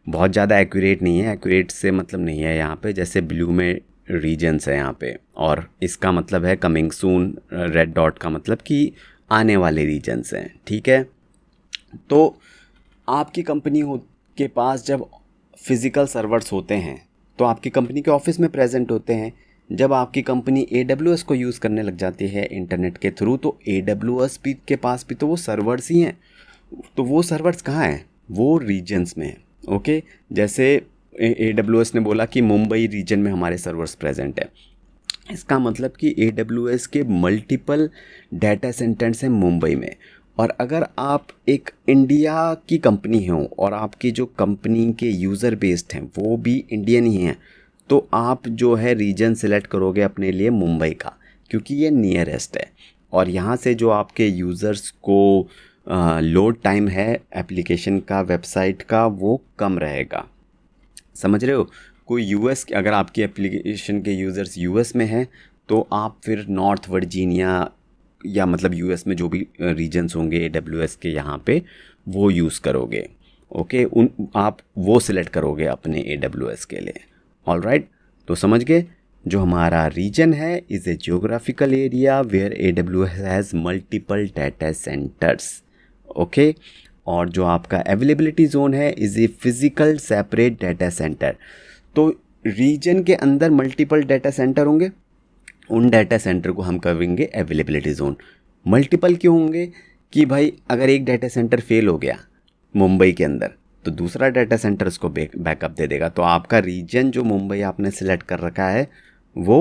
बहुत ज़्यादा एक्यूरेट नहीं है, एक्यूरेट से मतलब नहीं है यहाँ पे, जैसे ब्लू में रीजन्स है यहाँ पे, और इसका मतलब है कमिंग सून, रेड डॉट का मतलब कि आने वाले रीजन्स हैं, ठीक है। तो आपकी कंपनी के पास जब फिज़िकल सर्वर्स होते हैं तो आपकी कंपनी के ऑफिस में प्रेजेंट होते हैं। जब आपकी कंपनी AWS को यूज़ करने लग जाती है इंटरनेट के थ्रू, तो AWS भी के पास भी तो वो सर्वर्स ही हैं। तो वो सर्वर्स कहाँ हैं, वो रीजन्स में हैं। ओके, जैसे AWS ने बोला कि मुंबई रीजन में हमारे सर्वर्स प्रेजेंट है, इसका मतलब कि AWS के मल्टीपल डाटा सेंटर्स हैं मुंबई में। और अगर आप एक इंडिया की कंपनी हो और आपकी जो कंपनी के यूज़र बेस्ड हैं वो भी इंडियन ही हैं, तो आप जो है रीजन सेलेक्ट करोगे अपने लिए मुंबई का, क्योंकि ये नियरेस्ट है और यहाँ से जो आपके यूज़र्स को लोड टाइम है एप्लीकेशन का, वेबसाइट का, वो कम रहेगा। समझ रहे हो? कोई US, अगर आपकी एप्लीकेशन के यूज़र्स US में हैं तो आप फिर नॉर्थ वर्जीनिया या मतलब US में जो भी रीजन्स होंगे AWS के यहाँ पे वो यूज़ करोगे। ओके, आप वो सिलेक्ट करोगे अपने AWS के लिए। ऑलराइट, तो समझ गए, जो हमारा रीजन है is a geographical area where AWS has multiple data centres. Okay, और जो आपका अवेलेबिलिटी जोन है is a physical separate data centre. तो रीजन के अंदर मल्टीपल डाटा सेंटर होंगे, उन डाटा सेंटर को हम कहेंगे अवेलेबिलिटी जोन। मल्टीपल क्यों होंगे कि भाई अगर एक डाटा सेंटर फेल हो गया मुंबई के अंदर तो दूसरा डाटा सेंटर उसको बैकअप दे देगा। तो आपका रीजन जो मुंबई आपने सिलेक्ट कर रखा है वो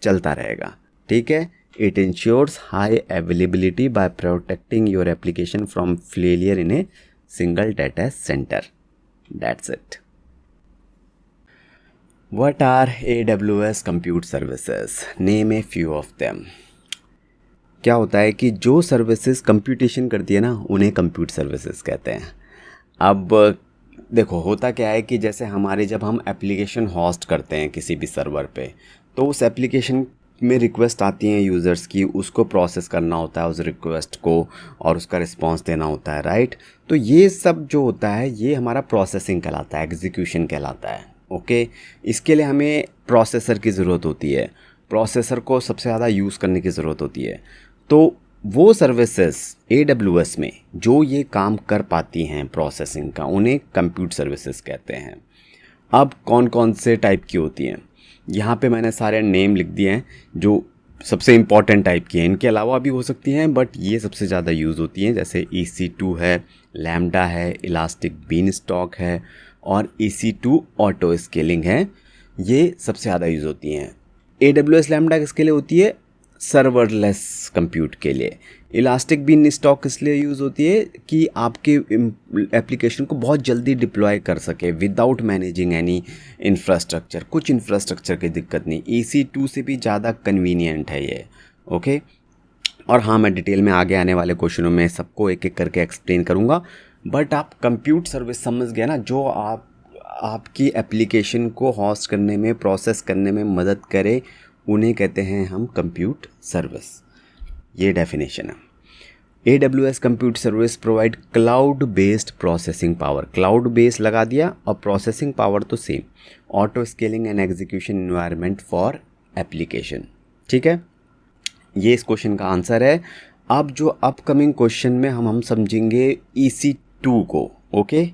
चलता रहेगा, ठीक है। It ensures high availability by protecting your application from failure in a single data centre. That's it. What are AWS compute services? Name a few of them. क्या होता है कि जो सर्विसेज कंप्यूटेशन करती है ना, उन्हें कंप्यूट सर्विसेज कहते हैं। अब देखो होता क्या है कि जैसे हमारे जब हम एप्लीकेशन होस्ट करते हैं किसी भी सर्वर पे, तो उस एप्लीकेशन में रिक्वेस्ट आती हैं यूज़र्स की, उसको प्रोसेस करना होता है उस रिक्वेस्ट को और उसका रिस्पांस देना होता है, राइट। तो ये सब जो होता है ये हमारा प्रोसेसिंग कहलाता है, एग्जीक्यूशन कहलाता है, ओके। इसके लिए हमें प्रोसेसर की ज़रूरत होती है, प्रोसेसर को सबसे ज़्यादा यूज़ करने की ज़रूरत होती है। तो वो सर्विसेज AWS में जो ये काम कर पाती हैं प्रोसेसिंग का, उन्हें कंप्यूट सर्विसेज कहते हैं। अब कौन कौन से टाइप की होती हैं, यहाँ पे मैंने सारे नेम लिख दिए हैं जो सबसे इम्पॉर्टेंट टाइप की हैं। इनके अलावा भी हो सकती हैं बट ये सबसे ज़्यादा यूज़ होती हैं, जैसे EC2 है, लैम्डा है, इलास्टिक बीनस्टॉक है और EC2 ऑटो स्केलिंग है। ये सबसे ज़्यादा यूज़ होती हैं। AWS लैम्डा किसके लिए होती है? सर्वरलेस कंप्यूट के लिए। इलास्टिक बीनस्टॉक इसलिए यूज़ होती है कि आपके एप्लीकेशन को बहुत जल्दी डिप्लॉय कर सके विदाउट मैनेजिंग एनी इंफ्रास्ट्रक्चर। कुछ इंफ्रास्ट्रक्चर की दिक्कत नहीं, EC2 से भी ज़्यादा कन्वीनियंट है ये, ओके। और हाँ, मैं डिटेल में आगे आने वाले क्वेश्चनों में सबको एक एक करके एक्सप्लेन करूँगा। बट आप कंप्यूट सर्विस समझ गए ना, जो आपकी एप्लीकेशन को होस्ट करने में, प्रोसेस करने में मदद करे, उन्हें कहते हैं हम कंप्यूट सर्विस। ये डेफिनेशन है। AWS compute service provide cloud based processing power. Cloud base लगा दिया और प्रोसेसिंग पावर तो same, auto scaling and execution environment for application, ठीक है। ये इस क्वेश्चन का आंसर है। अब जो अपकमिंग क्वेश्चन में हम समझेंगे EC2 को, okay.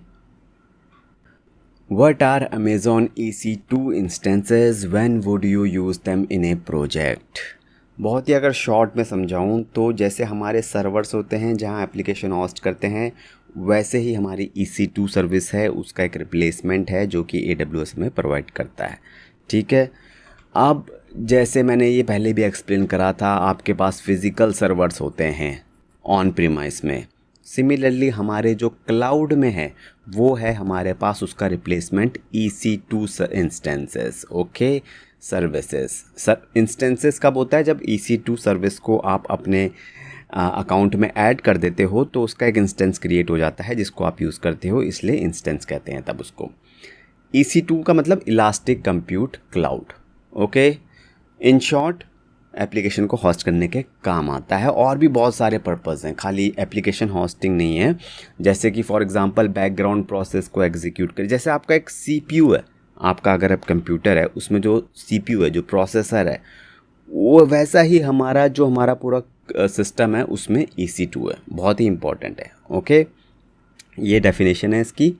What are Amazon EC2 instances? When would you use them in a project? बहुत ही अगर शॉर्ट में समझाऊँ तो जैसे हमारे सर्वर्स होते हैं जहाँ एप्लीकेशन होस्ट करते हैं, वैसे ही हमारी EC2 सर्विस है, उसका एक रिप्लेसमेंट है जो कि AWS में प्रोवाइड करता है, ठीक है। अब जैसे मैंने ये पहले भी एक्सप्लेन करा था, आपके पास फिज़िकल सर्वर्स होते हैं ऑन प्रीमाइस में। सिमिलरली हमारे जो क्लाउड में है वो है हमारे पास उसका replacement EC2 instances, okay. Services instances कब होता है? जब EC2 सर्विस को आप अपने अकाउंट में ऐड कर देते हो तो उसका एक इंस्टेंस क्रिएट हो जाता है जिसको आप यूज़ करते हो, इसलिए इंस्टेंस कहते हैं तब उसको। EC2 का मतलब elastic compute cloud, okay. In short application को होस्ट करने के काम आता है। और भी बहुत सारे पर्पज़ हैं, खाली एप्लीकेशन होस्टिंग नहीं है। जैसे कि फॉर एग्जांपल बैकग्राउंड प्रोसेस को एग्जीक्यूट करे, जैसे आपका एक CPU है, आपका अगर अब कंप्यूटर है उसमें जो CPU है, जो प्रोसेसर है, वो वैसा ही हमारा पूरा सिस्टम है उसमें EC2 है, बहुत ही इंपॉर्टेंट है, ओके। ये डेफिनेशन है इसकी।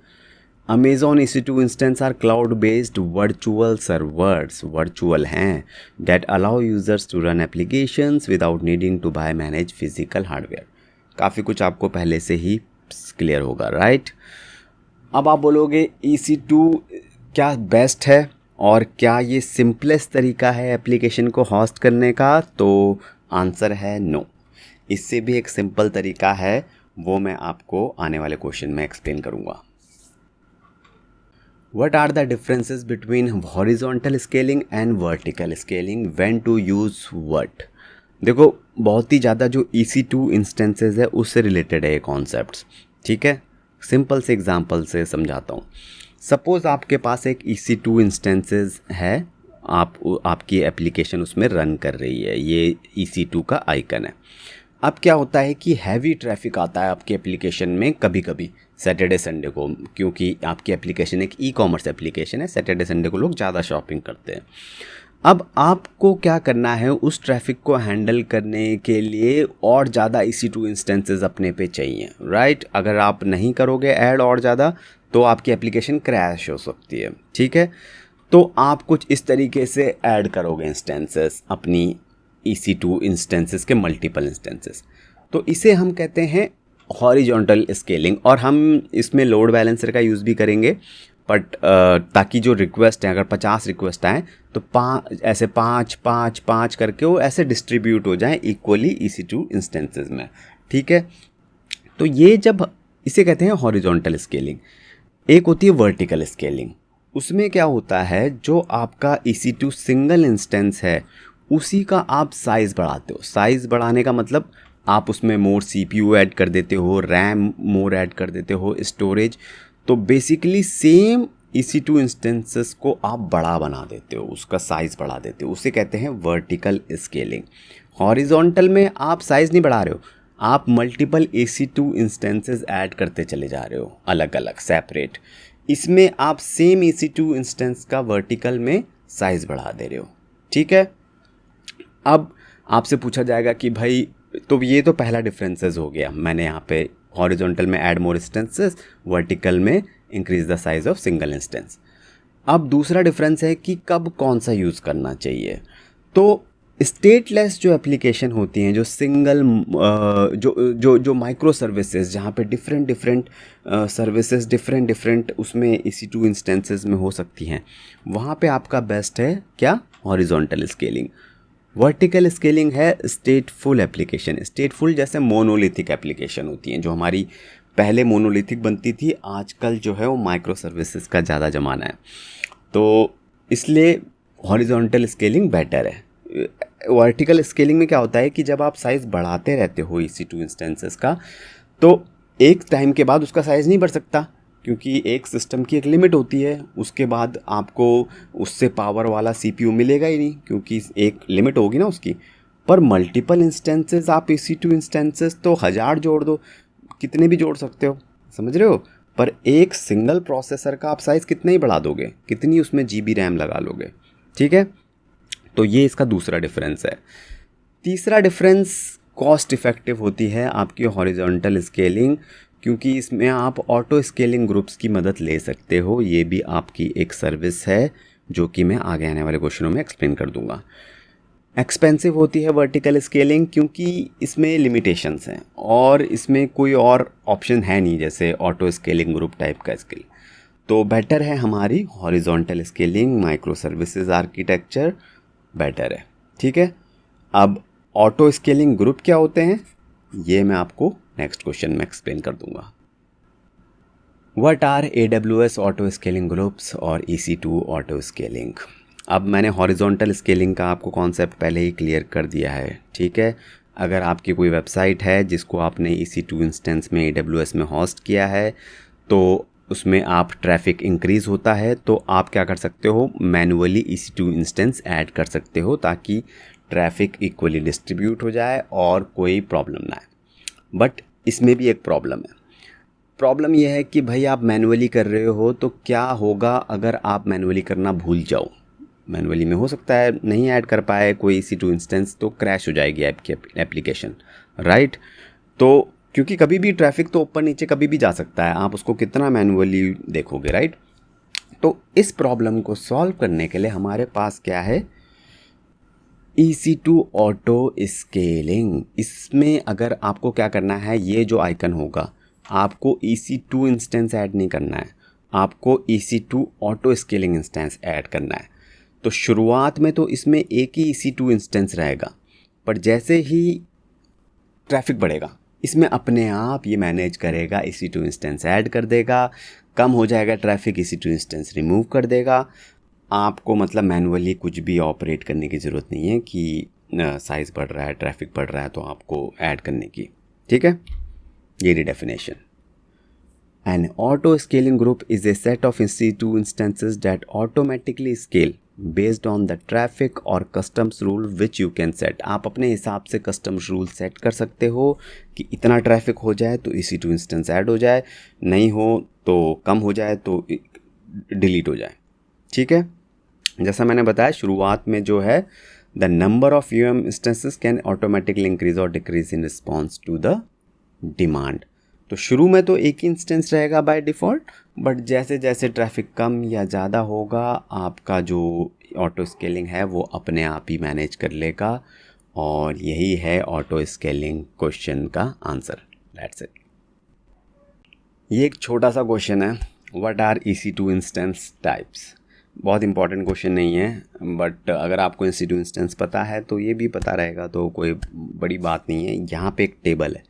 Amazon EC2 instance are cloud-based virtual servers, virtual हैं, that allow users to run applications without needing to buy manage physical hardware। काफ़ी कुछ आपको पहले से ही क्लियर होगा, राइट। अब आप बोलोगे EC2 क्या बेस्ट है और क्या ये सिंपलेस्ट तरीका है एप्लीकेशन को होस्ट करने का? तो आंसर है नो। इससे भी एक सिंपल तरीका है, वो मैं आपको आने वाले क्वेश्चन में एक्सप्लेन करूँगा। What are the differences between horizontal scaling and vertical scaling? When to use what? देखो बहुत ही ज़्यादा जो EC2 इंस्टेंसेस है उससे रिलेटेड है ये कॉन्सेप्ट्स, ठीक है। सिंपल से एग्जांपल से समझाता हूँ। सपोज़ आपके पास एक EC2 इंस्टेंसेस है, आपकी एप्लीकेशन उसमें रन कर रही है, ये EC2 का आइकन है। अब क्या होता है कि हैवी ट्रैफिक आता है आपकी एप्लीकेशन में कभी कभी सैटरडे संडे को, क्योंकि आपकी एप्लीकेशन एक ई-कॉमर्स एप्लीकेशन है, सैटरडे संडे को लोग ज़्यादा शॉपिंग करते हैं। अब आपको क्या करना है, उस ट्रैफिक को हैंडल करने के लिए और ज़्यादा EC2 इंस्टेंसेस अपने पे चाहिए, राइट। अगर आप नहीं करोगे ऐड और ज़्यादा तो आपकी एप्लीकेशन क्रैश हो सकती है, ठीक है। तो आप कुछ इस तरीके से ऐड करोगे इंस्टेंसेस अपनी EC2 इंस्टेंसेस के मल्टीपल इंस्टेंसेस, तो इसे हम कहते हैं हॉरिजॉन्टल स्केलिंग, और हम इसमें लोड बैलेंसर का यूज़ भी करेंगे, बट ताकि जो रिक्वेस्ट हैं, अगर 50 रिक्वेस्ट आएँ तो ऐसे 5 करके वो ऐसे डिस्ट्रीब्यूट हो जाएं इक्वली EC2 इंस्टेंसेस में, ठीक है। तो ये जब इसे कहते हैं हॉरिजॉन्टल स्केलिंग। एक होती है वर्टिकल स्केलिंग। उसमें क्या होता है, जो आपका EC2 सिंगल इंस्टेंस है उसी का आप साइज़ बढ़ाते हो। साइज़ बढ़ाने का मतलब आप उसमें मोर CPU ऐड कर देते हो, रैम मोर ऐड कर देते हो, स्टोरेज। तो बेसिकली सेम EC2 इंस्टेंसेस को आप बड़ा बना देते हो, उसका साइज़ बढ़ा देते हो, उसे कहते हैं वर्टिकल स्केलिंग। हॉरिजॉन्टल में आप साइज़ नहीं बढ़ा रहे हो, आप मल्टीपल EC2 इंस्टेंसेस ऐड करते चले जा रहे हो, अलग अलग सेपरेट। इसमें आप सेम EC2 इंस्टेंस का वर्टिकल में साइज़ बढ़ा दे रहे हो, ठीक है। अब आपसे पूछा जाएगा कि भाई, तो ये तो पहला डिफरेंसेस हो गया, मैंने यहाँ पे हॉरिजॉन्टल में ऐड मोर इंस्टेंसेस, वर्टिकल में increase the size of single instance. अब दूसरा डिफरेंस है कि कब कौन सा यूज़ करना चाहिए। तो स्टेटलेस जो एप्लीकेशन होती हैं, जो सिंगल जो जो जो माइक्रो सर्विसेज, जहाँ पे डिफरेंट सर्विसेज डिफरेंट उसमें EC2 इंस्टेंसेस में हो सकती हैं, वहाँ पे आपका बेस्ट है क्या, हॉरिजॉन्टल स्केलिंग। वर्टिकल स्केलिंग है स्टेटफुल एप्लीकेशन। स्टेटफुल जैसे मोनोलिथिक एप्लीकेशन होती हैं, जो हमारी पहले मोनोलिथिक बनती थी, आजकल जो है वो माइक्रो सर्विसेज का ज़्यादा ज़माना है, तो इसलिए हॉरिजॉन्टल स्केलिंग बेटर है। वर्टिकल स्केलिंग में क्या होता है कि जब आप साइज़ बढ़ाते रहते हो EC2 इंस्टेंसेस का, तो एक टाइम के बाद उसका साइज़ नहीं बढ़ सकता, क्योंकि एक सिस्टम की एक लिमिट होती है। उसके बाद आपको उससे पावर वाला CPU मिलेगा ही नहीं, क्योंकि एक लिमिट होगी ना उसकी। पर मल्टीपल इंस्टेंसेस, आप EC2 इंस्टेंसेस तो 1000 जोड़ दो, कितने भी जोड़ सकते हो, समझ रहे हो। पर एक सिंगल प्रोसेसर का आप साइज़ कितना ही बढ़ा दोगे, कितनी उसमें GB रैम लगा लोगे, ठीक है। तो ये इसका दूसरा डिफरेंस है। तीसरा डिफरेंस, कॉस्ट इफ़ेक्टिव होती है आपकी हॉरिजॉन्टल स्केलिंग, क्योंकि इसमें आप ऑटो स्केलिंग ग्रुप्स की मदद ले सकते हो। ये भी आपकी एक सर्विस है, जो कि मैं आगे आने वाले क्वेश्चनों में एक्सप्लेन कर दूंगा। एक्सपेंसिव होती है वर्टिकल स्केलिंग, क्योंकि इसमें लिमिटेशंस हैं और इसमें कोई और ऑप्शन है नहीं, जैसे ऑटो स्केलिंग ग्रुप टाइप का स्केल। तो बेटर है हमारी horizontal scaling, micro services architecture better है, ठीक है। अब ऑटो स्केलिंग ग्रुप क्या होते हैं, ये मैं आपको नेक्स्ट क्वेश्चन में एक्सप्लेन कर दूंगा। What are AWS auto scaling groups और EC2 ऑटो स्केलिंग। अब मैंने हॉरिजॉन्टल स्केलिंग का आपको कॉन्सेप्ट पहले ही क्लियर कर दिया है, ठीक है। अगर आपकी कोई वेबसाइट है जिसको आपने EC2 इंस्टेंस में AWS में होस्ट किया है, तो उसमें आप ट्रैफिक इंक्रीज़ होता है, तो आप क्या कर सकते हो, मैनुअली EC2 इंस्टेंस ऐड कर सकते हो, ताकि ट्रैफिक इक्वली डिस्ट्रीब्यूट हो जाए और कोई प्रॉब्लम ना आए। बट इसमें भी एक प्रॉब्लम है। प्रॉब्लम यह है कि भाई आप मैनुअली कर रहे हो, तो क्या होगा अगर आप मैनुअली करना भूल जाओ। मैनुअली में हो सकता है नहीं ऐड कर पाए कोई EC2 इंस्टेंस, तो क्रैश हो जाएगी आपकी एप्लीकेशन, राइट। तो क्योंकि कभी भी ट्रैफिक तो ऊपर नीचे कभी भी जा सकता है, आप उसको कितना मैनुअली देखोगे, राइट। तो इस प्रॉब्लम को सॉल्व करने के लिए हमारे पास क्या है, EC2 ऑटो स्केलिंग। इसमें अगर आपको क्या करना है, ये जो आइकन होगा, आपको EC2 इंस्टेंस ऐड नहीं करना है, आपको EC2 auto scaling instance add करना है। तो शुरुआत में तो इसमें एक ही EC2 इंस्टेंस रहेगा, पर जैसे ही ट्रैफिक बढ़ेगा, इसमें अपने आप ये मैनेज करेगा, EC2 इंस्टेंस ऐड कर देगा। कम हो जाएगा ट्रैफिक, EC2 इंस्टेंस रिमूव कर देगा। आपको मतलब मैनुअली कुछ भी ऑपरेट करने की ज़रूरत नहीं है कि साइज़ बढ़ रहा है, ट्रैफिक बढ़ रहा है तो आपको ऐड करने की, ठीक है। ये definition. An auto scaling group is a set of EC2 instances that automatically scale based on the traffic or customs rule which you can set। आप अपने हिसाब से customs rule सेट कर सकते हो कि इतना ट्रैफिक हो जाए तो EC2 इंस्टेंस ऐड हो जाए, नहीं हो तो कम हो जाए तो डिलीट हो जाए, ठीक है। जैसा मैंने बताया शुरुआत में जो है, the number of UM instances can automatically increase or decrease in response to the demand। तो शुरू में तो एक ही इंस्टेंस रहेगा बाय डिफ़ॉल्ट, बट जैसे जैसे ट्रैफिक कम या ज़्यादा होगा, आपका जो ऑटो स्केलिंग है वो अपने आप ही मैनेज कर लेगा। और यही है ऑटो स्केलिंग क्वेश्चन का आंसर। That's it. ये एक छोटा सा क्वेश्चन है, what are EC2 instance types. बहुत इंपॉर्टेंट क्वेश्चन नहीं है, बट अगर आपको EC2 इंस्टेंस पता है तो ये भी पता रहेगा, तो कोई बड़ी बात नहीं है। यहाँ पे एक टेबल है,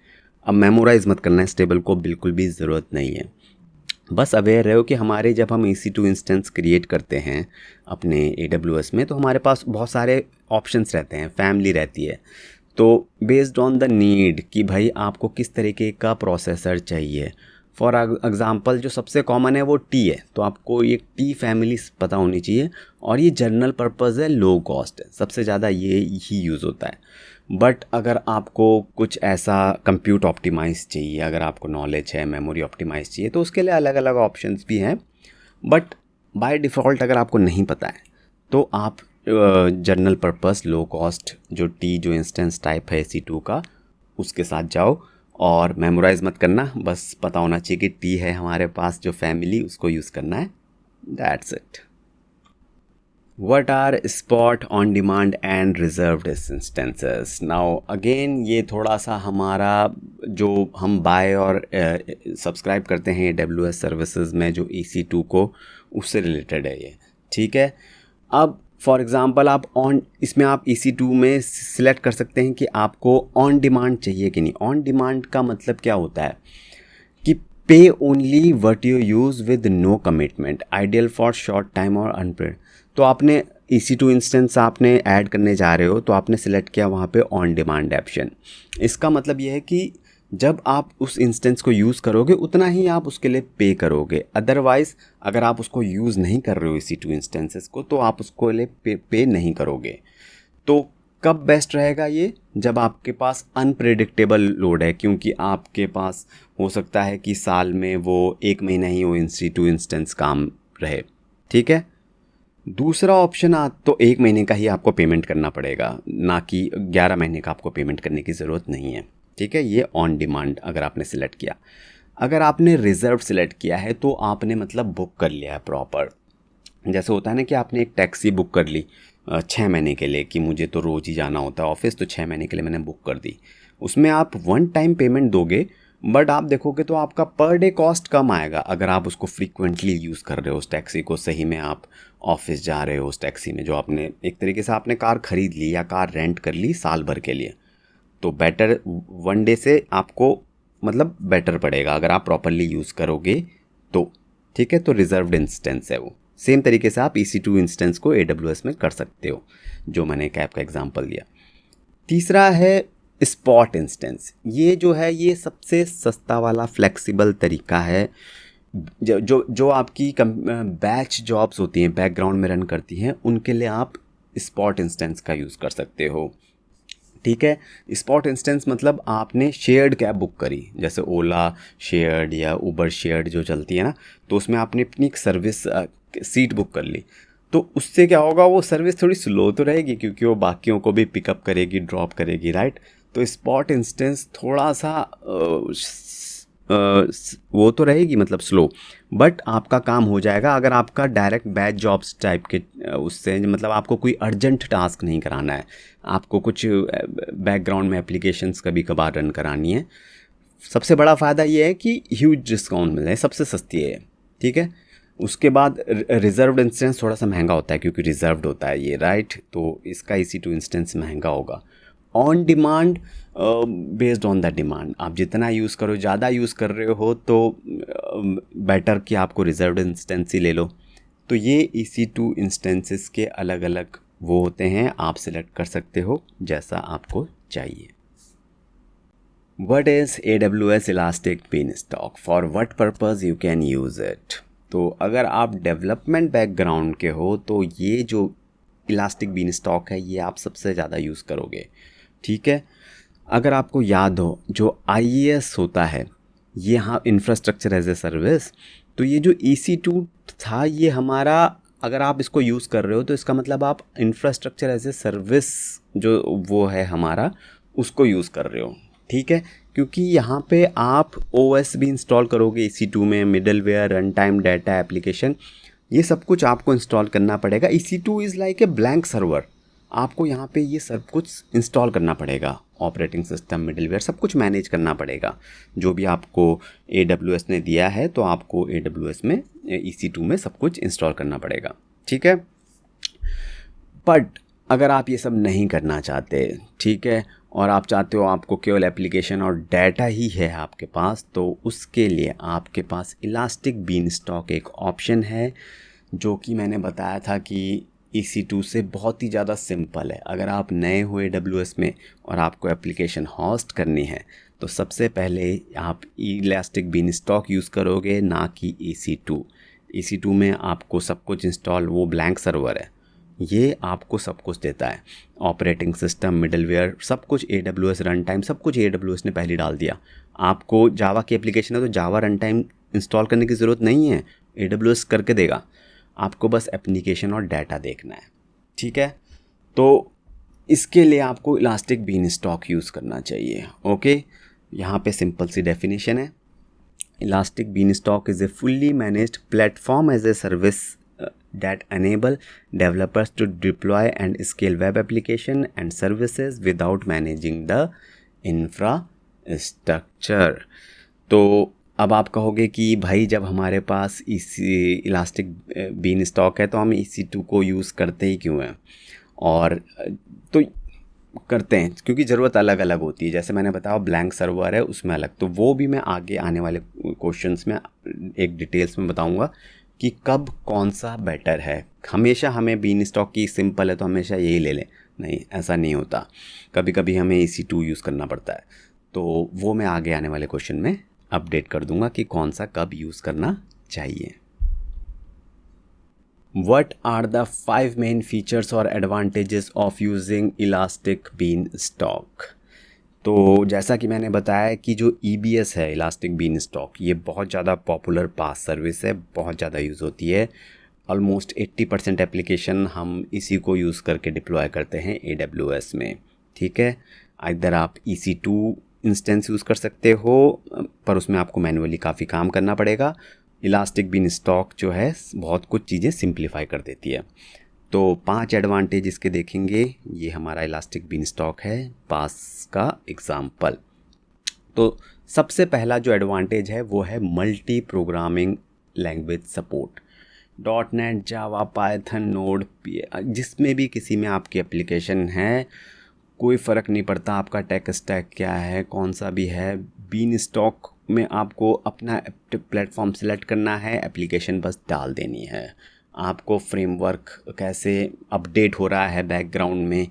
अब मेमोराइज मत करना है इस टेबल को, बिल्कुल भी ज़रूरत नहीं है। बस अवेयर रहो कि हमारे जब हम EC2 इंस्टेंस क्रिएट करते हैं अपने AWS में, तो हमारे पास बहुत सारे ऑप्शंस रहते हैं, फैमिली रहती है। तो बेस्ड ऑन द नीड कि भाई आपको किस तरीके का प्रोसेसर चाहिए। फॉर एग्ज़ाम्पल जो सबसे कॉमन है वो टी है, तो आपको ये टी फैमिली पता होनी चाहिए, और ये जनरल पर्पज़ है, लो कॉस्ट है, सबसे ज़्यादा ये ही यूज़ होता है। बट अगर आपको कुछ ऐसा कंप्यूट ऑप्टिमाइज चाहिए, अगर आपको नॉलेज है मेमोरी ऑप्टिमाइज चाहिए, तो उसके लिए अलग अलग ऑप्शंस भी हैं। बट बाय डिफ़ॉल्ट अगर आपको नहीं पता है तो आप जनरल पर्पस लो कॉस्ट जो इंस्टेंस टाइप है EC2 का, उसके साथ जाओ। और मेमोराइज मत करना, बस पता होना चाहिए कि टी है हमारे पास जो फैमिली, उसको यूज़ करना है, that's it. What are spot on demand and reserved instances? Now again ये थोड़ा सा हमारा जो हम बाय और सब्सक्राइब करते हैं AWS सर्विसेज में जो EC2 को, उससे रिलेटेड है ये, ठीक है। अब फॉर एग्ज़ाम्पल आप इसमें आप EC2 में सिलेक्ट कर सकते हैं कि आपको ऑन डिमांड चाहिए कि नहीं। ऑन डिमांड का मतलब क्या होता है कि pay only what you use with no commitment, ideal for short time और अनपेड। तो आपने EC2 इंस्टेंस आपने ऐड करने जा रहे हो, तो आपने सिलेक्ट किया वहाँ पे ऑन डिमांड ऑप्शन। इसका मतलब ये है कि जब आप उस इंस्टेंस को यूज़ करोगे उतना ही आप उसके लिए पे करोगे। अदरवाइज़ अगर आप उसको यूज़ नहीं कर रहे हो EC2 इंस्टेंसेस को, तो आप उसको लिए पे नहीं करोगे। तो कब बेस्ट रहेगा ये, जब आपके पास अनप्रेडिक्टेबल लोड है, क्योंकि आपके पास हो सकता है कि साल में वो 1 महीना ही वो EC2 इंस्टेंस काम रहे, ठीक है। दूसरा ऑप्शन तो 1 महीने का ही आपको पेमेंट करना पड़ेगा, ना कि 11 महीने का आपको पेमेंट करने की ज़रूरत नहीं है, ठीक है। ये ऑन डिमांड अगर आपने सिलेक्ट किया। अगर आपने रिज़र्व सिलेक्ट किया है तो आपने मतलब बुक कर लिया है प्रॉपर। जैसे होता है ना कि आपने एक टैक्सी बुक कर ली 6 महीने के लिए, कि मुझे तो रोज़ ही जाना होता है ऑफिस, तो 6 महीने के लिए मैंने बुक कर दी। उसमें आप 1 टाइम पेमेंट दोगे, बट आप देखोगे तो आपका पर डे कॉस्ट कम आएगा अगर आप उसको फ्रीक्वेंटली यूज़ कर रहे हो उस टैक्सी को, सही में आप ऑफिस जा रहे हो उस टैक्सी में, जो आपने एक तरीके से आपने कार ख़रीद ली या कार रेंट कर ली साल भर के लिए। तो बेटर 1 डे से आपको मतलब बेटर पड़ेगा अगर आप प्रॉपरली यूज़ करोगे तो, ठीक है। तो रिजर्व्ड इंस्टेंस है वो। सेम तरीके से आप EC2 इंस्टेंस को AWS में कर सकते हो, जो मैंने कैप का एग्जांपल दिया। तीसरा है स्पॉट इंस्टेंस। ये जो है ये सबसे सस्ता वाला फ्लेक्सिबल तरीका है। जो आपकी बैच जॉब्स होती हैं, बैकग्राउंड में रन करती हैं, उनके लिए आप स्पॉट इंस्टेंस का यूज़ कर सकते हो, ठीक है। स्पॉट इंस्टेंस मतलब आपने शेयर्ड कैब बुक करी, जैसे ओला शेयर्ड या उबर शेयर्ड जो चलती है ना, तो उसमें आपने अपनी सर्विस सीट बुक कर ली। तो उससे क्या होगा, वो सर्विस थोड़ी स्लो तो रहेगी क्योंकि वो बाकियों को भी पिकअप करेगी, ड्रॉप करेगी, राइट। तो स्पॉट इंस्टेंस थोड़ा सा वो तो रहेगी मतलब स्लो, बट आपका काम हो जाएगा अगर आपका डायरेक्ट बैच जॉब्स टाइप के उससे, मतलब आपको कोई अर्जेंट टास्क नहीं कराना है, आपको कुछ बैकग्राउंड में एप्लीकेशंस कभी कभार रन करानी है। सबसे बड़ा फ़ायदा ये है कि ह्यूज डिस्काउंट मिल रहा है, सबसे सस्ती है, ठीक है। उसके बाद रिजर्व्ड इंस्टेंस थोड़ा सा महंगा होता है क्योंकि रिजर्व्ड होता है ये, राइट। तो इसका EC2 इंस्टेंस महंगा होगा। On demand based on the demand, आप जितना यूज़ करो, ज़्यादा यूज़ कर रहे हो तो बेटर कि आपको रिजर्व्ड इंस्टेंस ही ले लो। तो ये EC2 इंस्टेंसेस के अलग अलग वो होते हैं, आप सिलेक्ट कर सकते हो जैसा आपको चाहिए। What is AWS Elastic Beanstalk? For what purpose you can use it? तो अगर आप डेवलपमेंट बैकग्राउंड के हो तो ये जो इलास्टिक बीनस्टॉक है ये आप सबसे ज़्यादा यूज़ करोगे, ठीक है। अगर आपको याद हो जो IaaS होता है ये, हाँ, इंफ्रास्ट्रक्चर एज ए सर्विस, तो ये जो EC2 था ये हमारा, अगर आप इसको यूज़ कर रहे हो तो इसका मतलब आप इंफ्रास्ट्रक्चर एज ए सर्विस जो वो है हमारा, उसको यूज़ कर रहे हो, ठीक है। क्योंकि यहाँ पे आप OS भी इंस्टॉल करोगे EC2 में, middleware, run time, data, application, ये सब कुछ आपको इंस्टॉल करना पड़ेगा। EC2 is like a blank server, आपको यहाँ पे ये सब कुछ इंस्टॉल करना पड़ेगा, ऑपरेटिंग सिस्टम, मिडलवेयर, सब कुछ मैनेज करना पड़ेगा। जो भी आपको AWS ने दिया है तो आपको AWS में EC2 में सब कुछ इंस्टॉल करना पड़ेगा, ठीक है। बट अगर आप ये सब नहीं करना चाहते, ठीक है, और आप चाहते हो आपको केवल एप्लीकेशन और डाटा ही है आपके पास, तो उसके लिए आपके पास इलास्टिक बीनस्टॉक एक ऑप्शन है, जो कि मैंने बताया था कि EC2 से बहुत ही ज़्यादा सिंपल है। अगर आप नए हो AWS में और आपको एप्लीकेशन होस्ट करनी है तो सबसे पहले आप इलास्टिक बीनस्टॉक यूज़ करोगे, ना कि EC2। EC2 में आपको सब कुछ इंस्टॉल, वो ब्लैंक सर्वर है, ये आपको सब कुछ देता है, ऑपरेटिंग सिस्टम, मिडलवेयर, सब कुछ AWS रन टाइम, सब कुछ AWS ने पहले डाल दिया। आपको जावा की एप्लीकेशन है तो जावा रन टाइम इंस्टॉल करने की ज़रूरत नहीं है, AWS करके देगा, आपको बस एप्लीकेशन और डाटा देखना है, ठीक है। तो इसके लिए आपको इलास्टिक बीनस्टॉक यूज़ करना चाहिए, ओके। यहाँ पे सिंपल सी डेफिनेशन है, elastic beanstalk is a fully managed platform as a service that enable developers to deploy and scale web application and services without managing the infrastructure। तो अब आप कहोगे कि भाई जब हमारे पास इलास्टिक बीन स्टॉक है तो हम EC2 को यूज़ करते ही क्यों हैं? और तो करते हैं क्योंकि ज़रूरत अलग अलग होती है, जैसे मैंने बताया ब्लैंक सर्वर है उसमें अलग, तो वो भी मैं आगे आने वाले क्वेश्चंस में एक डिटेल्स में बताऊंगा कि कब कौन सा बेटर है। हमेशा हमें बीन स्टॉक की सिंपल है तो हमेशा यही ले लें, नहीं, ऐसा नहीं होता, कभी कभी हमें EC2 यूज़ करना पड़ता है, तो वो मैं आगे आने वाले क्वेश्चन में अपडेट कर दूंगा कि कौन सा कब यूज़ करना चाहिए। What are the 5 main features or advantages of using Elastic Beanstalk? तो जैसा कि मैंने बताया कि जो EBS है, इलास्टिक बीनस्टॉक, ये बहुत ज़्यादा पॉपुलर पास सर्विस है, बहुत ज़्यादा यूज़ होती है। ऑलमोस्ट 80% एप्लीकेशन हम इसी को यूज़ करके डिप्लॉय करते हैं AWS में, ठीक है। इधर आप EC2 इंस्टेंस यूज़ कर सकते हो, पर उसमें आपको मैनुअली काफ़ी काम करना पड़ेगा। इलास्टिक बीनस्टॉक जो है बहुत कुछ चीज़ें सिंप्लीफाई कर देती है। तो 5 एडवांटेज इसके देखेंगे, ये हमारा इलास्टिक बीनस्टॉक है पास का एग्जाम्पल। तो सबसे पहला जो एडवांटेज है वो है multi programming language support. .NET, जावा, पाइथन, नोड, जिसमें भी किसी में आपकी एप्लीकेशन है, कोई फ़र्क नहीं पड़ता आपका टेक स्टैक क्या है, कौन सा भी है, बीनस्टॉक में आपको अपना प्लेटफॉर्म सेलेक्ट करना है, एप्लीकेशन बस डाल देनी है। आपको फ्रेमवर्क कैसे अपडेट हो रहा है बैकग्राउंड में,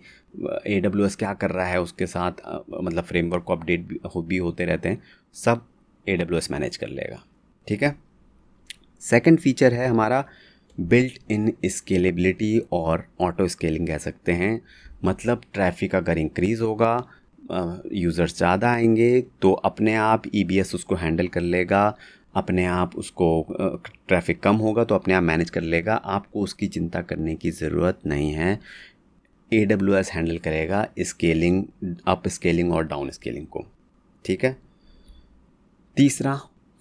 AWS क्या कर रहा है उसके साथ, मतलब फ्रेमवर्क को अपडेट भी होते रहते हैं, सब AWS मैनेज कर लेगा, ठीक है। सेकंड फीचर है हमारा बिल्ट इन स्केलेबिलिटी और ऑटो स्केलिंग कह सकते हैं। मतलब ट्रैफिक अगर इंक्रीज़ होगा, यूज़र्स ज़्यादा आएंगे तो अपने आप EBS उसको हैंडल कर लेगा, अपने आप उसको ट्रैफिक कम होगा तो अपने आप मैनेज कर लेगा, आपको उसकी चिंता करने की ज़रूरत नहीं है। AWS हैंडल करेगा स्केलिंग, अप स्केलिंग और डाउन स्केलिंग को, ठीक है। तीसरा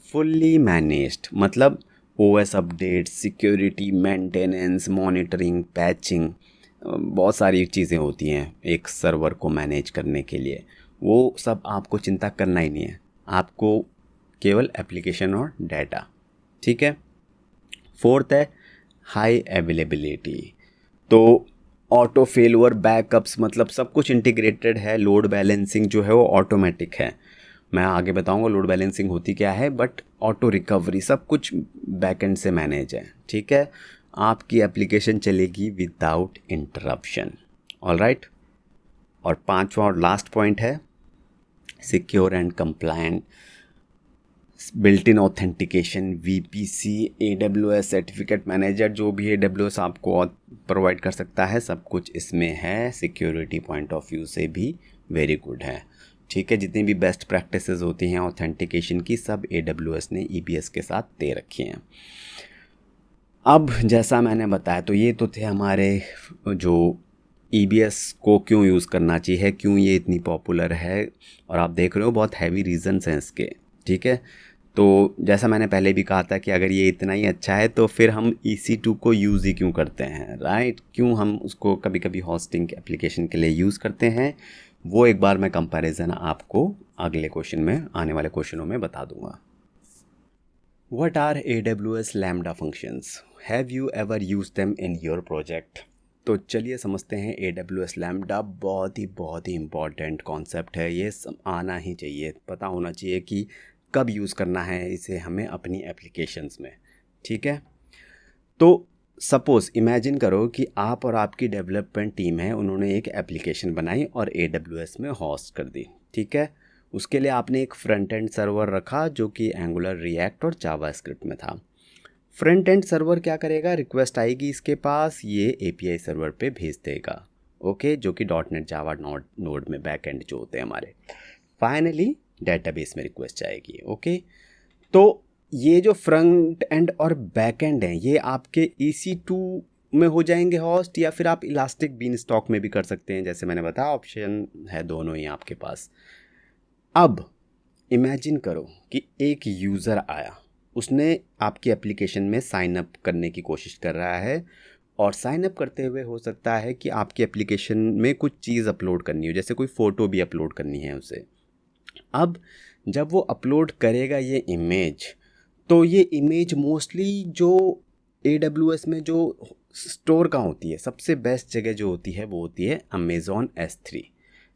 फुल्ली मैनेज्ड, मतलब OS update, security, maintenance, monitoring, patching, बहुत सारी चीज़ें होती हैं एक सर्वर को मैनेज करने के लिए, वो सब आपको चिंता करना ही नहीं है, आपको केवल एप्लीकेशन और डाटा, ठीक है। फोर्थ है हाई अवेलेबिलिटी, तो ऑटो फेलवर, बैकअप्स, मतलब सब कुछ इंटीग्रेटेड है। लोड बैलेंसिंग जो है वो ऑटोमेटिक है, मैं आगे बताऊंगा लोड बैलेंसिंग होती क्या है, बट ऑटो रिकवरी सब कुछ बैकएंड से मैनेज है, ठीक है। आपकी एप्लीकेशन चलेगी विदाउट इंटरप्शन, ऑलराइट। और पांचवा और लास्ट पॉइंट है secure and compliant, built in authentication, VPC, AWS certificate manager, जो भी AWS आपको प्रोवाइड कर सकता है सब कुछ इसमें है। सिक्योरिटी पॉइंट ऑफ व्यू से भी वेरी गुड है, ठीक है। जितनी भी बेस्ट प्रैक्टिसेस होती हैं ऑथेंटिकेशन की, सब AWS ने EBS के साथ दे रखी हैं। अब जैसा मैंने बताया तो ये तो थे हमारे जो EBS को क्यों यूज़ करना चाहिए, क्यों ये इतनी पॉपुलर है, और आप देख रहे हो बहुत हैवी रीजंस हैं इसके, ठीक है। तो जैसा मैंने पहले भी कहा था कि अगर ये इतना ही अच्छा है तो फिर हम EC2 को यूज़ ही क्यों करते हैं, राइट? क्यों हम उसको कभी कभी होस्टिंग एप्लीकेशन के लिए यूज़ करते हैं, वो एक बार मैं कंपैरिजन आपको अगले क्वेश्चन में, आने वाले क्वेश्चनों में बता दूंगा। What are AWS Lambda functions? Have you ever used them in your project? तो चलिए समझते हैं AWS Lambda। बहुत ही इम्पॉर्टेंट कॉन्सेप्ट है ये, सब आना ही चाहिए, पता होना चाहिए कि कब यूज़ करना है इसे हमें अपनी एप्लीकेशंस में। ठीक है, तो सपोज़ इमेजिन करो कि आप और आपकी डेवलपमेंट टीम है, उन्होंने एक एप्लीकेशन बनाई और AWS में होस्ट कर दी। ठीक है, उसके लिए आपने एक फ्रंट एंड सर्वर रखा जो कि एंगुलर, रिएक्ट और जावास्क्रिप्ट में था। फ्रंट एंड सर्वर क्या करेगा, रिक्वेस्ट आएगी इसके पास, ये API सर्वर पे भेज देगा, ओके, जो कि .NET जावा नोड में बैक एंड जो होते हैं हमारे। फाइनली डेटाबेस में रिक्वेस्ट आएगी, ओके। तो ये जो फ्रंट एंड और बैक एंड हैं ये आपके EC2 में हो जाएंगे होस्ट, या फिर आप इलास्टिक बीनस्टॉक में भी कर सकते हैं, जैसे मैंने बताया ऑप्शन है दोनों ही आपके पास। अब इमेजिन करो कि एक यूज़र आया, उसने आपकी एप्लीकेशन में साइन अप करने की कोशिश कर रहा है, और साइन अप करते हुए हो सकता है कि आपकी एप्लीकेशन में कुछ चीज़ अपलोड करनी हो, जैसे कोई फ़ोटो भी अपलोड करनी है उसे। अब जब वो अपलोड करेगा ये इमेज, तो ये इमेज मोस्टली जो AWS में जो स्टोर का होती है, सबसे बेस्ट जगह जो होती है वो होती है Amazon S3।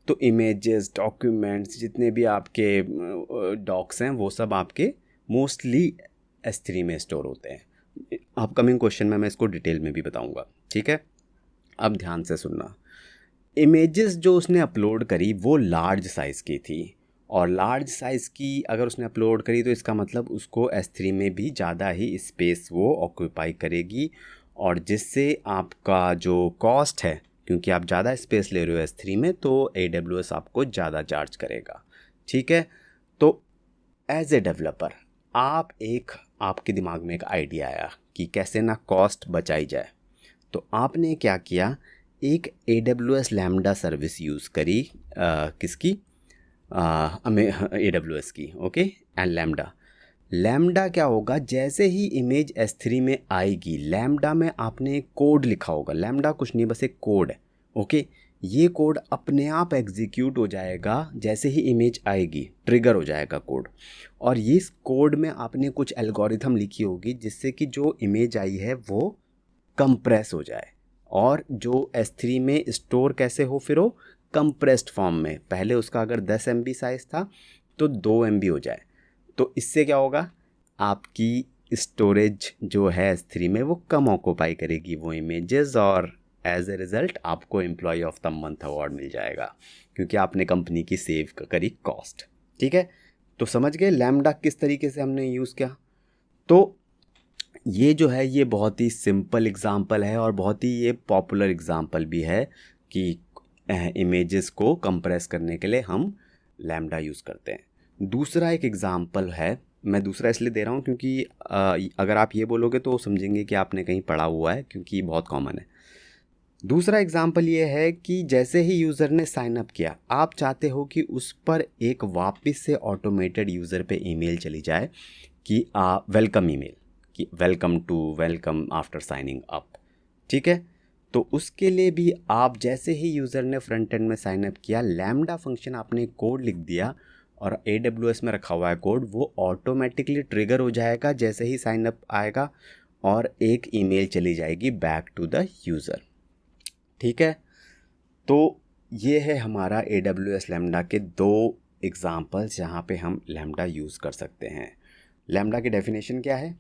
तो इमेजेस, डॉक्यूमेंट्स, जितने भी आपके डॉक्स हैं वो सब आपके मोस्टली S3 में स्टोर होते हैं। अपकमिंग क्वेश्चन में मैं इसको डिटेल में भी बताऊंगा, ठीक है। अब ध्यान से सुनना, इमेजेस जो उसने अपलोड करी वो लार्ज साइज़ की थी, और लार्ज साइज़ की अगर उसने अपलोड करी तो इसका मतलब उसको S3 में भी ज़्यादा ही स्पेस वो ऑक्यूपाई करेगी, और जिससे आपका जो कॉस्ट है, क्योंकि आप ज़्यादा स्पेस ले रहे हो S3 में, तो AWS आपको ज़्यादा चार्ज करेगा। ठीक है, तो एज ए डेवलपर आपके दिमाग में एक आइडिया आया कि कैसे ना कॉस्ट बचाई जाए। तो आपने क्या किया, एक AWS लैम्डा सर्विस यूज़ करी, किसकी, AWS की, ओके। एंड लैम्डा क्या होगा, जैसे ही इमेज S3 में आएगी, लैम्डा में आपने एक कोड लिखा होगा, लैम्डा कुछ नहीं बस एक कोड है, ओके। ये कोड अपने आप एग्जीक्यूट हो जाएगा जैसे ही इमेज आएगी, ट्रिगर हो जाएगा कोड, और इस कोड में आपने कुछ एल्गोरिथम लिखी होगी जिससे कि जो इमेज आई है वो कंप्रेस हो जाए, और जो S3 में स्टोर कैसे हो, फिर वो कंप्रेस्ड फॉर्म में, पहले उसका अगर 10 MB साइज़ था तो 2 MB हो जाए। तो इससे क्या होगा, आपकी स्टोरेज जो है S3 में वो कम ऑक्यूपाई करेगी वो इमेजेस, और एज ए रिज़ल्ट आपको employee of the month award मिल जाएगा, क्योंकि आपने कंपनी की सेव करी कॉस्ट। ठीक है, तो समझ गए लैम्डा किस तरीके से हमने यूज़ किया। तो ये जो है ये बहुत ही सिंपल एग्जांपल है, और बहुत ही ये पॉपुलर एग्जांपल भी है कि इमेजेस को कंप्रेस करने के लिए हम लैम्डा यूज़ करते हैं। दूसरा एक एग्जांपल है, मैं दूसरा इसलिए दे रहा हूँ क्योंकि अगर आप ये बोलोगे तो समझेंगे कि आपने कहीं पढ़ा हुआ है, क्योंकि ये बहुत कॉमन है। दूसरा एग्जांपल ये है कि जैसे ही यूज़र ने साइन अप किया, आप चाहते हो कि उस पर एक वापस से ऑटोमेटेड यूज़र पे ईमेल चली जाए कि वेलकम ईमेल, कि वेलकम आफ्टर साइनिंग अप। ठीक है, तो उसके लिए भी आप जैसे ही यूज़र ने फ्रंट एंड में साइन अप किया, लैम्डा फंक्शन आपने कोड लिख दिया और AWS में रखा हुआ है कोड, वो ऑटोमेटिकली ट्रिगर हो जाएगा जैसे ही साइन अप आएगा, और एक ईमेल चली जाएगी बैक टू द यूज़र। ठीक है, तो ये है हमारा AWS लैम्डा के 2 एग्जांपल्स जहाँ पे हम लैम्डा यूज़ कर सकते हैं। लैम्डा की डेफिनेशन क्या है,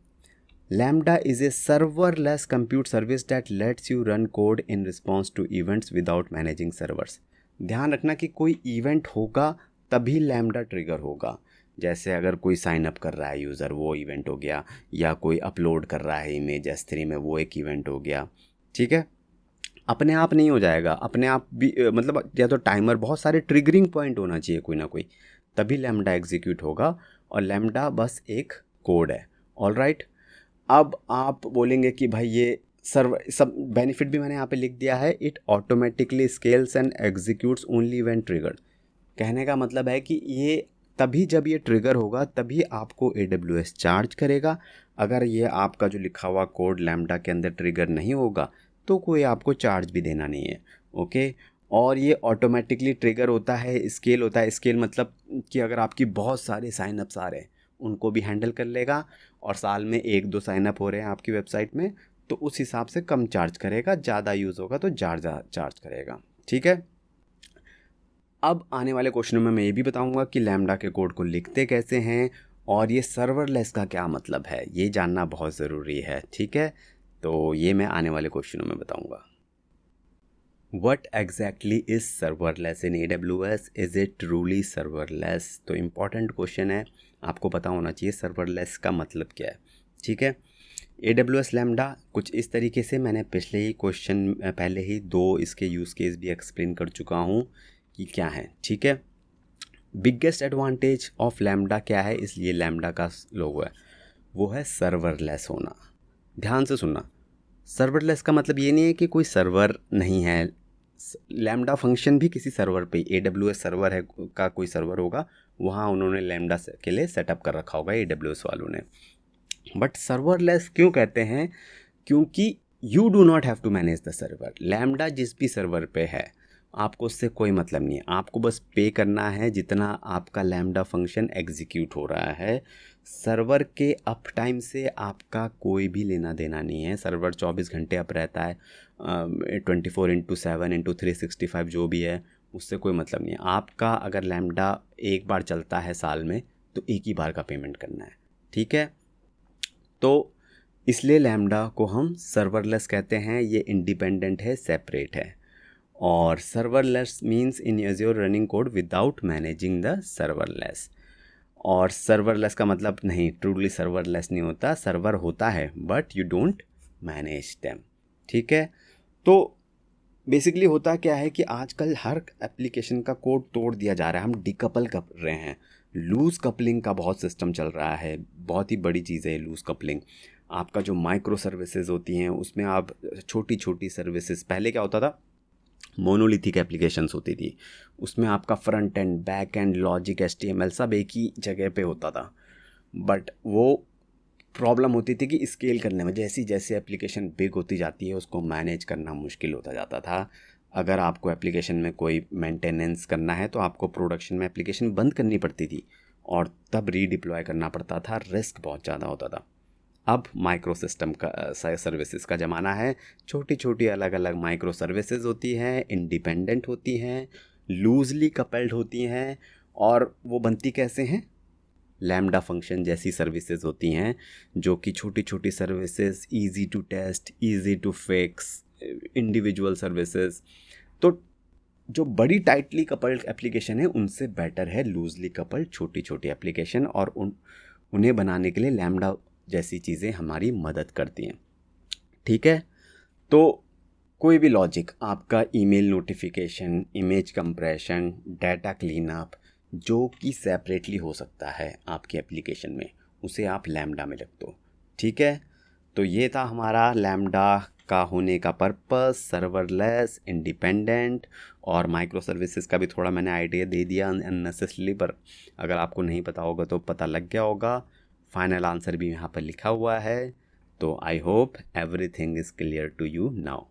lambda is a serverless compute service that lets you run code in response to events without managing servers. ध्यान रखना कि कोई इवेंट होगा तभी लैम्डा ट्रिगर होगा, जैसे अगर कोई साइन अप कर रहा है यूज़र, वो इवेंट हो गया, या कोई अपलोड कर रहा है इमेज S3 में, वो एक इवेंट हो गया। ठीक है, अपने आप नहीं हो जाएगा, अपने आप भी मतलब या तो टाइमर, बहुत सारे ट्रिगरिंग पॉइंट होना चाहिए कोई ना कोई, तभी लैम्डा एग्जीक्यूट होगा, और लैम्डा बस एक कोड है। ऑल राइट, अब आप बोलेंगे कि भाई ये सब बेनिफिट भी मैंने यहाँ पे लिख दिया है, it automatically scales and executes only when triggered. कहने का मतलब है कि ये तभी जब ये ट्रिगर होगा तभी आपको AWS चार्ज करेगा। अगर ये आपका जो लिखा हुआ कोड लैम्डा के अंदर ट्रिगर नहीं होगा तो कोई आपको चार्ज भी देना नहीं है। ओके, और ये ऑटोमेटिकली ट्रिगर होता है, स्केल होता है। स्केल मतलब कि अगर आपकी बहुत सारे साइनअप्स आ रहे हैं उनको भी हैंडल कर लेगा, और साल में 1-2 साइनअप हो रहे हैं आपकी वेबसाइट में तो उस हिसाब से कम चार्ज करेगा, ज़्यादा यूज़ होगा तो ज़्यादा चार्ज करेगा। ठीक है, अब आने वाले क्वेश्चनों में मैं ये भी बताऊंगा कि लैम्डा के कोड को लिखते कैसे हैं, और ये सर्वरलेस का क्या मतलब है, ये जानना बहुत ज़रूरी है। ठीक है, तो ये मैं आने वाले क्वेश्चनों में बताऊंगा। What exactly is serverless in AWS? Is it truly serverless? तो इम्पॉर्टेंट क्वेश्चन है, आपको पता होना चाहिए serverless का मतलब क्या है। ठीक है, AWS लैम्डा कुछ इस तरीके से, मैंने पिछले ही क्वेश्चन पहले ही 2 इसके यूज़ केस भी एक्सप्लेन कर चुका हूँ कि क्या है। ठीक है, बिगेस्ट एडवांटेज ऑफ लैम्डा क्या है, इसलिए लैम्डा का लोगो है वो है सर्वरलेस होना। ध्यान से सुनना, सर्वरलेस का मतलब ये नहीं है कि कोई सर्वर नहीं है। लैम्डा फंक्शन भी किसी सर्वर पे, AWS सर्वर है का कोई सर्वर होगा, वहाँ उन्होंने लैम्डा के लिए सेटअप कर रखा होगा AWS वालों ने। बट सर्वरलेस क्यों कहते हैं? क्योंकि you do not have to manage the server. Lambda जिस भी सर्वर पे है आपको उससे कोई मतलब नहीं है, आपको बस पे करना है जितना आपका लैम्डा फंक्शन एग्जीक्यूट हो रहा है। सर्वर के अप टाइम से आपका कोई भी लेना देना नहीं है। सर्वर 24 घंटे अप रहता है, 24/7/365 जो भी है, उससे कोई मतलब नहीं है। आपका अगर लैम्डा एक बार चलता है साल में तो एक ही बार का पेमेंट करना है। ठीक है, तो इसलिए लैम्डा को हम सर्वरलेस कहते हैं। ये इंडिपेंडेंट है, सेपरेट है। और serverless means in Azure running code without managing the serverless. और सर्वरलेस का मतलब नहीं, ट्रूली सर्वरलेस नहीं होता, सर्वर होता है but you don't manage them. ठीक है, तो बेसिकली होता क्या है कि आजकल हर एप्लीकेशन का कोड तोड़ दिया जा रहा है, हम डिकपल कर रहे हैं। लूज़ कपलिंग का बहुत सिस्टम चल रहा है, बहुत ही बड़ी चीज़ है लूज़ कपलिंग। आपका जो माइक्रो सर्विसेज होती हैं उसमें आप छोटी छोटी सर्विसेज, पहले क्या होता था, मोनोलिथिक एप्लीकेशंस होती थी, उसमें आपका front end back and logic HTML सब एक ही जगह पे होता था। बट वो प्रॉब्लम होती थी कि स्केल करने में, जैसी जैसे एप्लीकेशन बिग होती जाती है उसको मैनेज करना मुश्किल होता जाता था। अगर आपको एप्लीकेशन में कोई मेंटेनेंस करना है तो आपको प्रोडक्शन में एप्लीकेशन बंद करनी पड़ती थी और तब रीडिप्लॉय करना पड़ता था, रिस्क बहुत ज़्यादा होता था। अब माइक्रो सिस्टम का सर्विसेज का ज़माना है। छोटी छोटी अलग अलग माइक्रो सर्विसेज होती हैं, इंडिपेंडेंट होती हैं, लूजली कपल्ड होती हैं, और वो बनती कैसे हैं, लैम्डा फंक्शन जैसी सर्विसेज होती हैं, जो कि छोटी छोटी services, easy to test, easy to fix, individual services. तो जो बड़ी टाइटली कपल्ड एप्लीकेशन है उनसे बेटर है लूजली कपल्ड छोटी छोटी एप्लीकेशन, और उन्हें बनाने के लिए लैम्डा जैसी चीज़ें हमारी मदद करती हैं। ठीक है, तो कोई भी लॉजिक, आपका email notification, image compression, data cleanup, जो कि सेपरेटली हो सकता है आपकी एप्लीकेशन में, उसे आप लैम्डा में रख दो। ठीक है, तो ये था हमारा लैम्डा का होने का पर्पस, सर्वरलेस, इंडिपेंडेंट, और माइक्रो सर्विसेज का भी थोड़ा मैंने आइडिया दे दिया अननेसेसरली, पर अगर आपको नहीं पता होगा तो पता लग गया होगा। फाइनल आंसर भी यहाँ पर लिखा हुआ है। तो I hope everything is clear to you now.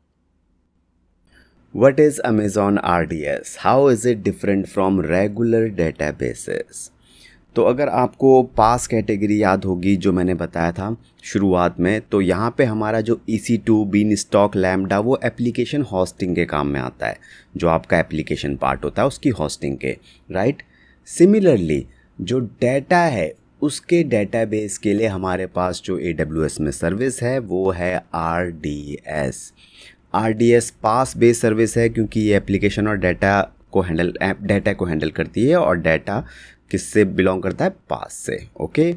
What is Amazon RDS? How is it different from regular databases? तो अगर आपको पास कैटेगरी याद होगी जो मैंने बताया था शुरुआत में, तो यहाँ पे हमारा जो EC2, बीनस्टॉक, लैम्डा, वो एप्लीकेशन होस्टिंग के काम में आता है, जो आपका एप्लीकेशन पार्ट होता है उसकी होस्टिंग के, राइट। सिमिलरली जो डाटा है उसके डेटाबेस के लिए हमारे पास जो AWS में सर्विस है वो है RDS। RDS पास बेस्ड सर्विस है क्योंकि ये एप्लीकेशन और डाटा को हैंडल करती है, और डाटा किससे बिलोंग करता है, पास से। ओके,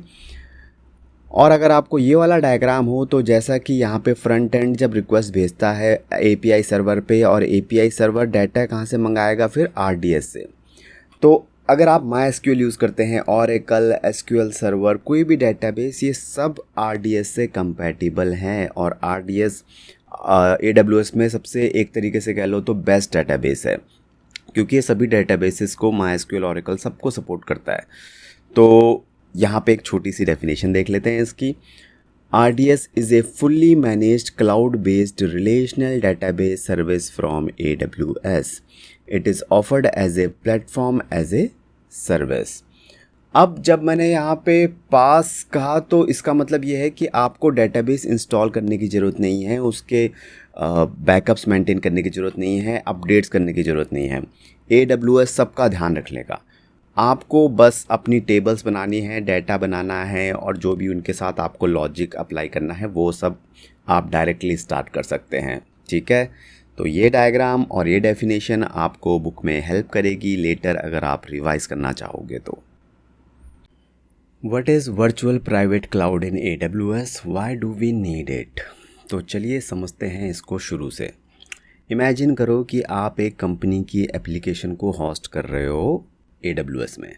और अगर आपको ये वाला डायग्राम हो तो जैसा कि यहाँ पे फ्रंट एंड जब रिक्वेस्ट भेजता है API सर्वर पे, और API सर्वर डाटा कहाँ से मंगाएगा, फिर RDS से। तो अगर आप MySQL यूज़ करते हैं, Oracle, SQL सर्वर, कोई भी डेटाबेस, ये सब RDS से कंपैटिबल हैं, और RDS AWS में सबसे एक तरीके से कह लो तो बेस्ट डेटाबेस है। क्योंकि ये सभी डेटाबेसेस को MySQL, Oracle सबको सपोर्ट करता है। तो यहाँ पे एक छोटी सी डेफिनेशन देख लेते हैं इसकी। RDS is a fully managed cloud-based relational database service from AWS. It is offered as a platform as a service. अब जब मैंने यहाँ पे पास कहा तो इसका मतलब ये है कि आपको डेटाबेस इंस्टॉल करने की ज़रूरत नहीं है, उसके बैकअप्स मेंटेन करने की ज़रूरत नहीं है, अपडेट्स करने की ज़रूरत नहीं है। AWS सबका ध्यान रख लेगा। आपको बस अपनी टेबल्स बनानी है, डाटा बनाना है और जो भी उनके साथ आपको लॉजिक अप्लाई करना है वो सब आप डायरेक्टली स्टार्ट कर सकते हैं। ठीक है, तो ये डायग्राम और ये डेफिनेशन आपको बुक में हेल्प करेगी लेटर अगर आप रिवाइज करना चाहोगे तो। What is virtual private cloud in AWS? Why do we need it? तो चलिए समझते हैं इसको शुरू से। इमेजिन करो कि आप एक कंपनी की एप्लीकेशन को होस्ट कर रहे हो AWS में।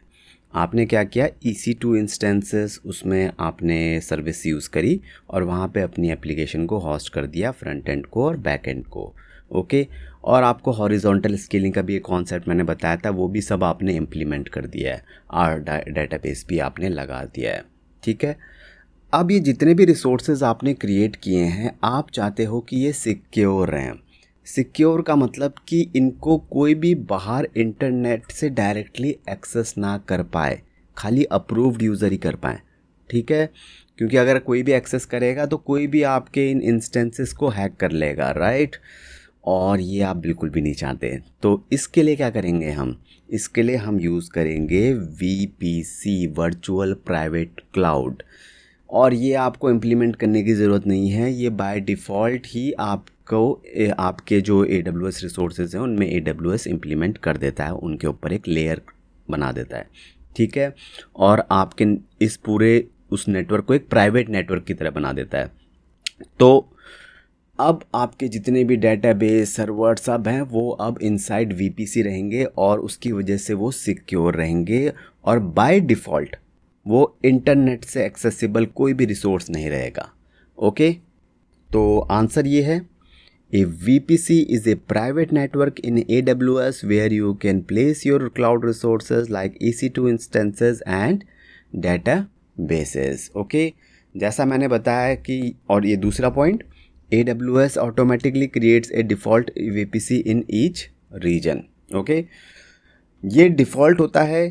आपने क्या किया, EC2 इंस्टेंसेस उसमें आपने सर्विस यूज़ करी और वहाँ पे अपनी एप्लीकेशन को होस्ट कर दिया, फ्रंट एंड को और बैक एंड को। ओके, और आपको हॉरिजॉन्टल स्केलिंग का भी एक कॉन्सेप्ट मैंने बताया था, वो भी सब आपने इम्प्लीमेंट कर दिया है और डेटाबेस भी आपने लगा दिया है। ठीक है, अब ये जितने भी रिसोर्सेज आपने क्रिएट किए हैं आप चाहते हो कि ये सिक्योर रहें। सिक्योर का मतलब कि इनको कोई भी बाहर इंटरनेट से डायरेक्टली एक्सेस ना कर पाए, खाली अप्रूव्ड यूज़र ही कर पाए। ठीक है, क्योंकि अगर कोई भी एक्सेस करेगा तो कोई भी आपके इन इंस्टेंसेस को हैक कर लेगा, राइट, और ये आप बिल्कुल भी नहीं चाहते। तो इसके लिए क्या करेंगे हम, इसके लिए हम यूज़ करेंगे VPC, वर्चुअल प्राइवेट क्लाउड। और ये आपको इम्प्लीमेंट करने की ज़रूरत नहीं है, ये बाय डिफ़ॉल्ट ही आपको आपके जो AWS रिसोर्सेज हैं उनमें AWS इम्प्लीमेंट कर देता है, उनके ऊपर एक लेयर बना देता है। ठीक है, और आपके इस पूरे उस नेटवर्क को एक प्राइवेट नेटवर्क की तरह बना देता है। तो अब आपके जितने भी डेटाबेस सर्वर सब हैं वो अब इनसाइड VPC रहेंगे और उसकी वजह से वो सिक्योर रहेंगे और बाय डिफ़ॉल्ट वो इंटरनेट से एक्सेसिबल कोई भी रिसोर्स नहीं रहेगा। ओके, तो आंसर ये है, a VPC is a private network in AWS where you can place your cloud resources like EC2 instances and databases. Okay, जैसा मैंने बताया कि, और ये दूसरा point, AWS automatically creates a default VPC in each region। Okay, ये default होता है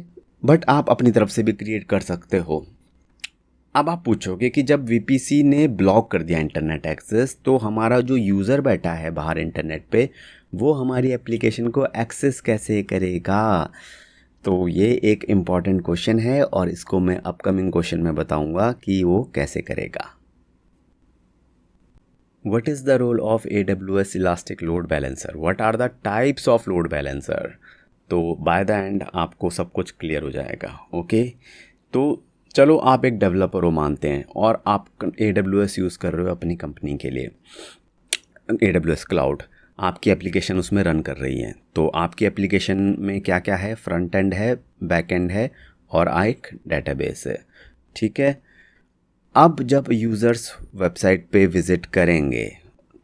बट आप अपनी तरफ से भी क्रिएट कर सकते हो। अब आप पूछोगे कि जब VPC ने ब्लॉक कर दिया इंटरनेट एक्सेस तो हमारा जो यूज़र बैठा है बाहर इंटरनेट पे वो हमारी एप्लीकेशन को एक्सेस कैसे करेगा। तो ये एक इम्पॉर्टेंट क्वेश्चन है और इसको मैं अपकमिंग क्वेश्चन में बताऊंगा कि वो कैसे करेगा। What is the role of AWS Elastic Load Balancer? What are the types of load balancer? तो बाय द एंड आपको सब कुछ क्लियर हो जाएगा। ओके, तो चलो आप एक डेवलपर हो मानते हैं और आप AWS यूज़ कर रहे हो अपनी कंपनी के लिए। AWS क्लाउड, आपकी एप्लीकेशन उसमें रन कर रही है। तो आपकी एप्लीकेशन में क्या क्या है, फ्रंट एंड है, बैक एंड है और एक डेटाबेस है। ठीक है, अब जब यूज़र्स वेबसाइट पे विज़िट करेंगे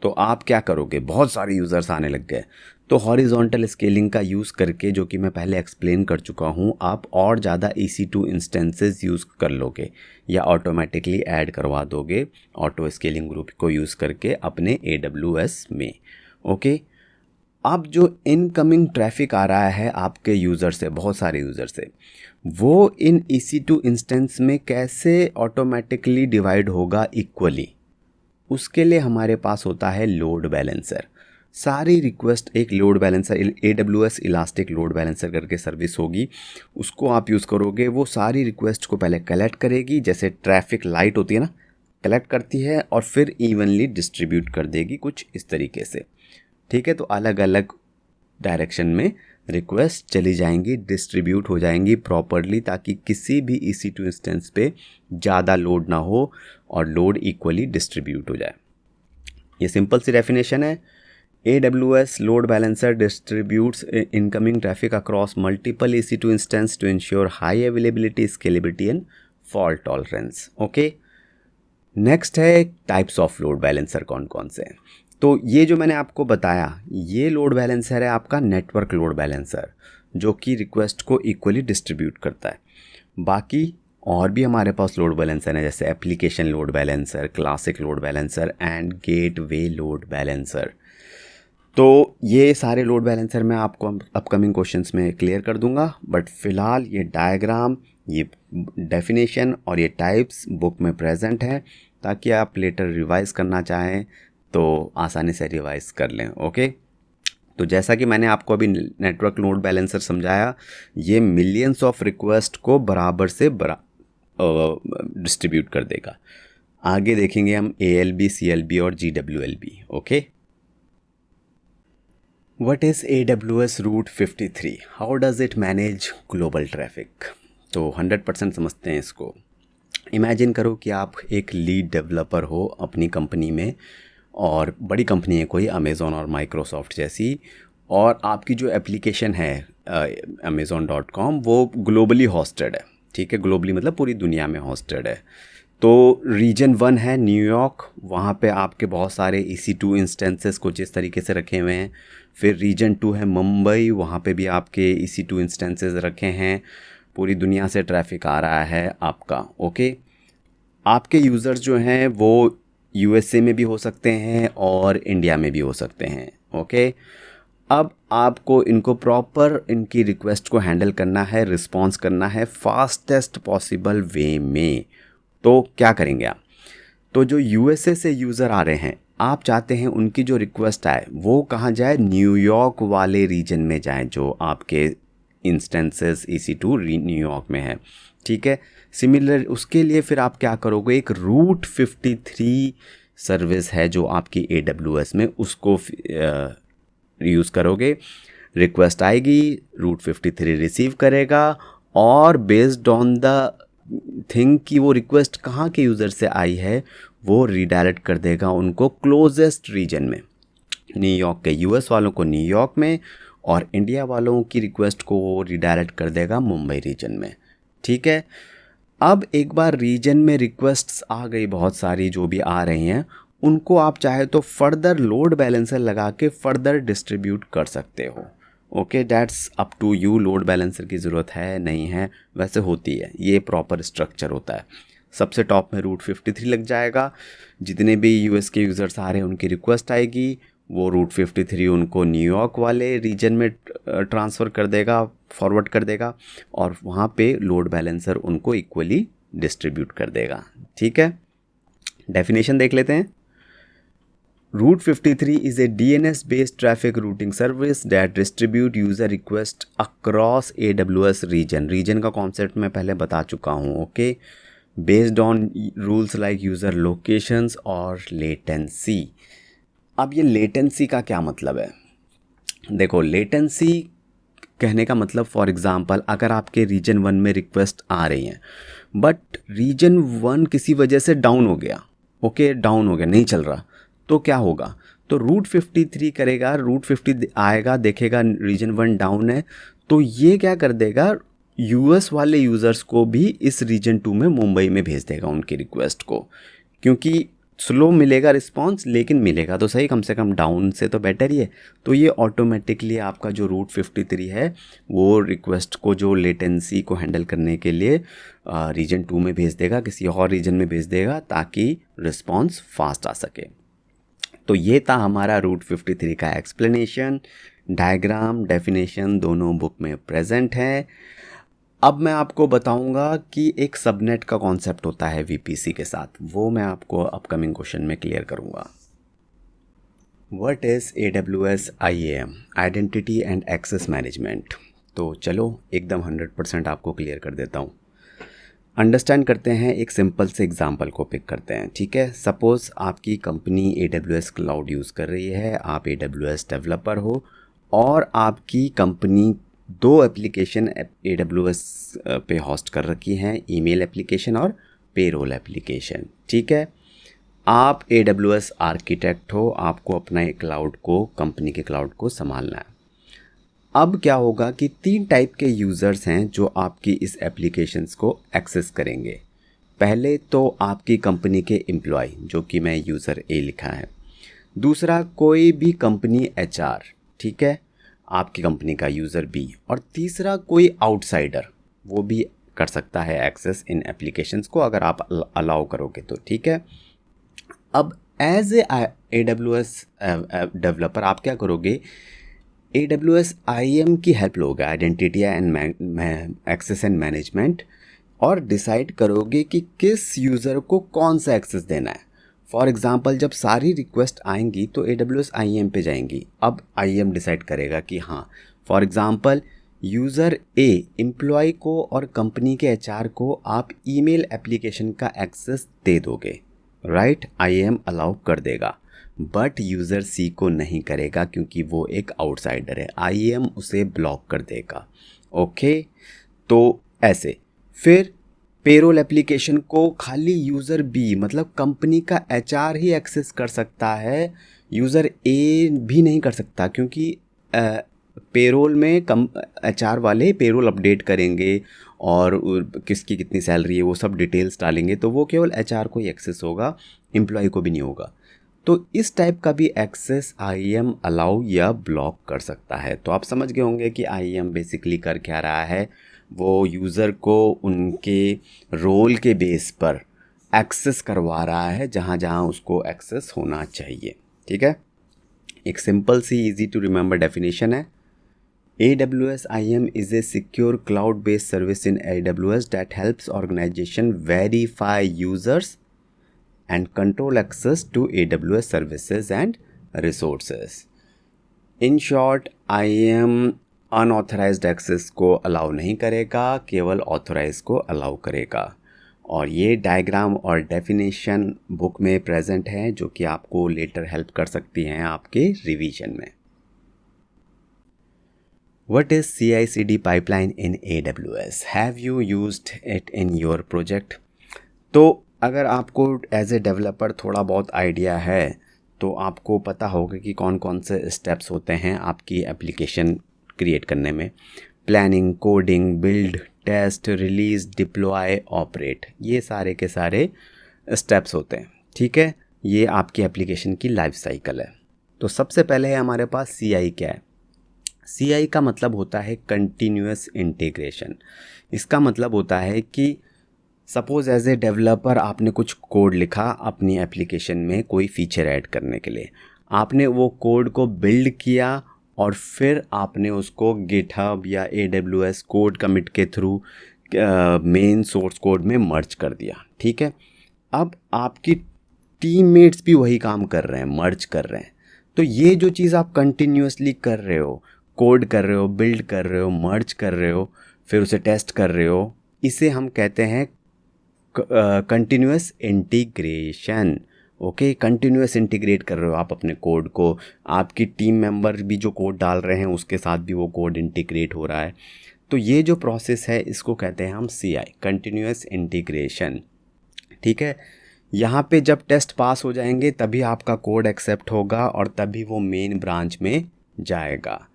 तो आप क्या करोगे, बहुत सारे यूज़र्स आने लग गए तो हॉरिजॉन्टल स्केलिंग का यूज़ करके, जो कि मैं पहले एक्सप्लेन कर चुका हूँ, आप और ज़्यादा EC2 इंस्टेंसेस यूज़ कर लोगे या ऑटोमेटिकली ऐड करवा दोगे ऑटो स्केलिंग ग्रुप को यूज़ करके अपने AWS में। ओके, अब जो इनकमिंग ट्रैफिक आ रहा है आपके यूज़र से, बहुत सारे यूज़र से, वो इन EC2 इंस्टेंस में कैसे ऑटोमेटिकली डिवाइड होगा इक्वली, उसके लिए हमारे पास होता है लोड बैलेंसर। सारी रिक्वेस्ट एक load balancer, AWS elastic load balancer करके सर्विस होगी, उसको आप यूज़ करोगे। वो सारी रिक्वेस्ट को पहले कलेक्ट करेगी, जैसे ट्रैफिक लाइट होती है ना, कलेक्ट करती है और फिर इवनली डिस्ट्रीब्यूट कर देगी कुछ इस तरीके से। ठीक है, तो अलग अलग डायरेक्शन में रिक्वेस्ट चली जाएंगी, डिस्ट्रीब्यूट हो जाएंगी प्रॉपरली, ताकि किसी भी EC2 इंस्टेंस पे ज़्यादा लोड ना हो और लोड इक्वली डिस्ट्रीब्यूट हो जाए। ये सिंपल सी डेफिनेशन है। AWS load balancer distributes incoming traffic across multiple EC2 instances to ensure high availability, scalability and fault tolerance। Okay, next है टाइप्स ऑफ लोड बैलेंसर कौन कौन से हैं। तो ये जो मैंने आपको बताया, ये लोड बैलेंसर है आपका नेटवर्क लोड बैलेंसर, जो कि रिक्वेस्ट को इक्वली डिस्ट्रीब्यूट करता है। बाकी और भी हमारे पास लोड बैलेंसर है, जैसे application load balancer, classic load balancer and gateway load balancer. तो ये सारे लोड बैलेंसर मैं आपको अपकमिंग क्वेश्चंस में क्लियर कर दूंगा, बट फ़िलहाल ये डायग्राम, ये डेफिनेशन और ये टाइप्स बुक में प्रेजेंट है, ताकि आप लेटर रिवाइज़ करना चाहें तो आसानी से रिवाइज़ कर लें। ओके, तो जैसा कि मैंने आपको अभी नेटवर्क लोड बैलेंसर समझाया, ये मिलियंस ऑफ रिक्वेस्ट को बराबर से डिस्ट्रीब्यूट कर देगा। आगे देखेंगे हम ALB, CLB और GWLB। Okay, what is AWS Route 53? How does it manage global traffic? तो 100% समझते हैं इसको। इमेजिन करो कि आप एक लीड डेवलपर हो अपनी कंपनी में, और बड़ी कंपनी है कोई, अमेज़ॉन और माइक्रोसॉफ्ट जैसी, और आपकी जो एप्लीकेशन है amazon.com वो ग्लोबली हॉस्टेड है। ठीक है, ग्लोबली मतलब पूरी दुनिया में हॉस्टेड है। तो रीजन 1 है न्यूयॉर्क, वहाँ पे आपके बहुत सारे EC2 इंस्टेंसेस कुछ इस तरीके से रखे हुए हैं। फिर रीजन 2 है मुंबई, वहाँ पे भी आपके EC2 इंस्टेंसेस रखे हैं। पूरी दुनिया से ट्रैफिक आ रहा है आपका। ओके, आपके यूज़र्स जो हैं वो USA में भी हो सकते हैं और इंडिया में भी हो सकते हैं। ओके, अब आपको इनको प्रॉपर इनकी रिक्वेस्ट को हैंडल करना है, रिस्पॉन्स करना है फास्टेस्ट पॉसिबल वे में। तो क्या करेंगे आप? तो जो USA से यूज़र आ रहे हैं, आप चाहते हैं उनकी जो रिक्वेस्ट आए वो कहाँ जाए? न्यूयॉर्क वाले रीजन में जाए, जो आपके इंस्टेंसेस EC2 न्यूयॉर्क में है। ठीक है, सिमिलर उसके लिए फिर आप क्या करोगे? एक रूट 53 सर्विस है जो आपकी AWS में, उसको यूज़ करोगे। रिक्वेस्ट आएगी, रूट 53 रिसीव करेगा, और बेस्ड ऑन द थिंग कि वो रिक्वेस्ट कहाँ के यूज़र से आई है, वो रीडायरेक्ट कर देगा उनको क्लोजेस्ट रीजन में। न्यूयॉर्क के US वालों को न्यूयॉर्क में, और इंडिया वालों की रिक्वेस्ट को वो रीडायरेक्ट कर देगा मुंबई रीजन में। ठीक है, अब एक बार रीजन में रिक्वेस्ट्स आ गई बहुत सारी जो भी आ रही हैं, उनको आप चाहे तो फर्दर लोड बैलेंसर लगा के फर्दर डिस्ट्रीब्यूट कर सकते हो। Okay, that's up to you. Load balancer की ज़रूरत है नहीं है, वैसे होती है, ये प्रॉपर स्ट्रक्चर होता है। सबसे टॉप में रूट 53 लग जाएगा, जितने भी US के यूज़र्स आ रहे हैं उनकी रिक्वेस्ट आएगी, वो रूट 53 उनको न्यूयॉर्क वाले रीजन में ट्रांसफ़र कर देगा, फॉरवर्ड कर देगा, और वहाँ पे लोड बैलेंसर उनको इक्वली डिस्ट्रीब्यूट कर देगा। ठीक है, डेफिनेशन देख लेते हैं। Route 53 is a DNS-based traffic routing service that distribute user request across AWS region. Region का कॉन्सेप्ट मैं पहले बता चुका हूँ। Okay, based on rules like user locations और लेटेंसी। अब ये लेटेंसी का क्या मतलब है? देखो, लेटेंसी कहने का मतलब, फॉर एग्ज़ाम्पल, अगर आपके रीजन 1 में रिक्वेस्ट आ रही हैं, बट रीजन 1 किसी वजह से डाउन हो गया, ओके, डाउन हो गया, नहीं चल रहा, तो क्या होगा? तो रूट 53 करेगा, रूट 50 आएगा, देखेगा रीजन 1 डाउन है, तो ये क्या कर देगा? US वाले यूज़र्स को भी इस रीजन 2 में मुंबई में भेज देगा उनकी रिक्वेस्ट को, क्योंकि स्लो मिलेगा रिस्पॉन्स, लेकिन मिलेगा तो सही, कम से कम डाउन से तो बेटर ही है। तो ये ऑटोमेटिकली आपका जो रूट 53 है वो रिक्वेस्ट को, जो लेटेंसी को हैंडल करने के लिए रीजन 2 में भेज देगा, किसी और रीजन में भेज देगा, ताकि रिस्पॉन्स फास्ट आ सके। तो ये था हमारा रूट 53 का एक्सप्लेनेशन। डायग्राम, डेफिनेशन दोनों बुक में प्रेजेंट है। अब मैं आपको बताऊंगा कि एक सबनेट का कॉन्सेप्ट होता है VPC के साथ, वो मैं आपको अपकमिंग क्वेश्चन में क्लियर करूंगा। What is AWS IAM, identity and access management? तो चलो एकदम 100% आपको क्लियर कर देता हूँ। अंडरस्टैंड करते हैं, एक सिंपल से एग्जांपल को पिक करते हैं। ठीक है, सपोज़ आपकी कंपनी AWS क्लाउड यूज़ कर रही है, आप AWS डेवलपर हो, और आपकी कंपनी 2 एप्लीकेशन AWS पे होस्ट कर रखी हैं, ईमेल एप्लीकेशन और पेरोल एप्लीकेशन। ठीक है, आप AWS आर्किटेक्ट हो, आपको अपना एक क्लाउड को, कंपनी के क्लाउड को संभालना है। अब क्या होगा कि 3 टाइप के यूज़र्स हैं जो आपकी इस एप्लीकेशंस को एक्सेस करेंगे। पहले तो आपकी कंपनी के एम्प्लॉय, जो कि मैं यूज़र A लिखा है। दूसरा कोई भी कंपनी एचआर, ठीक है, आपकी कंपनी का यूज़र बी, और तीसरा कोई आउटसाइडर, वो भी कर सकता है एक्सेस इन एप्लीकेशंस को अगर आप अलाउ करोगे तो, ठीक है। अब एज ए AWS डेवलपर आप क्या करोगे, AWS IAM की हेल्प लोगे, identity and access and management, और डिसाइड करोगे कि किस यूज़र को कौन सा एक्सेस देना है। फॉर एग्ज़ाम्पल जब सारी रिक्वेस्ट आएंगी तो AWS IAM पे जाएंगी। अब IAM डिसाइड करेगा कि हाँ, for example user a employee को और कंपनी के HR को आप ईमेल एप्लीकेशन का एक्सेस दे दोगे, राइट, IAM अलाउ कर देगा, बट यूज़र सी को नहीं करेगा क्योंकि वो एक आउटसाइडर है, IAM उसे ब्लॉक कर देगा। ओके, तो ऐसे फिर पेरोल एप्लीकेशन को खाली यूज़र बी मतलब कंपनी का HR ही एक्सेस कर सकता है, यूज़र ए भी नहीं कर सकता, क्योंकि पेरोल में HR वाले पेरोल अपडेट करेंगे और किसकी कितनी सैलरी है वो सब डिटेल्स डालेंगे, तो वो केवल HR को ही एक्सेस होगा, एम्प्लॉय को भी नहीं होगा। तो इस टाइप का भी एक्सेस IAM अलाउ या ब्लॉक कर सकता है। तो आप समझ गए होंगे कि IAM बेसिकली कर क्या रहा है, वो यूज़र को उनके रोल के बेस पर एक्सेस करवा रहा है जहाँ जहाँ उसको एक्सेस होना चाहिए, ठीक है। एक सिंपल सी इजी टू रिमेंबर डेफिनेशन है, AWS IAM is a secure cloud-based service in AWS that helps organization verify users and control access to AWS services and resources. In short, IAM unauthorised access को allow नहीं करेगा, केवल authorise को allow करेगा। और ये diagram और definition book में प्रेजेंट है जो कि आपको लेटर हेल्प कर सकती हैं आपके रिवीजन में। What is CI/CD pipeline in AWS? Have you used it in your project? तो अगर आपको एज ए डेवलपर थोड़ा बहुत आइडिया है तो आपको पता होगा कि कौन कौन से स्टेप्स होते हैं आपकी एप्लीकेशन क्रिएट करने में। Planning, coding, build, test, release, deploy, operate, ये सारे के सारे स्टेप्स होते हैं, ठीक है। ये आपकी एप्लीकेशन की लाइफ साइकिल है। तो सबसे पहले है हमारे पास CI। क्या है CI का मतलब होता है कंटिन्यूअस इंटीग्रेशन। इसका मतलब होता है कि सपोज़ एज ए डेवलपर आपने कुछ कोड लिखा अपनी एप्लीकेशन में कोई फीचर ऐड करने के लिए, आपने वो कोड को बिल्ड किया और फिर आपने उसको गिटहब या AWS कोड कमिट के थ्रू मेन सोर्स कोड में मर्ज कर दिया, ठीक है। अब आपकी टीममेट्स भी वही काम कर रहे हैं, मर्ज कर रहे हैं। तो ये जो चीज़ आप कंटिन्यूअसली कर रहे हो, कोड कर रहे हो, बिल्ड कर रहे हो, मर्ज कर रहे हो, फिर उसे टेस्ट कर रहे हो, इसे हम कहते हैं continuous integration. Okay, continuous integrate कर रहे हो आप अपने कोड को, आपकी टीम मेंबर भी जो कोड डाल रहे हैं उसके साथ भी वो कोड इंटीग्रेट हो रहा है। तो ये जो प्रोसेस है इसको कहते हैं हम CI, कंटिन्यूअस इंटीग्रेशन, ठीक है। यहाँ पे जब टेस्ट पास हो जाएंगे तभी आपका कोड एक्सेप्ट होगा और तभी वो मेन ब्रांच में जाएगा।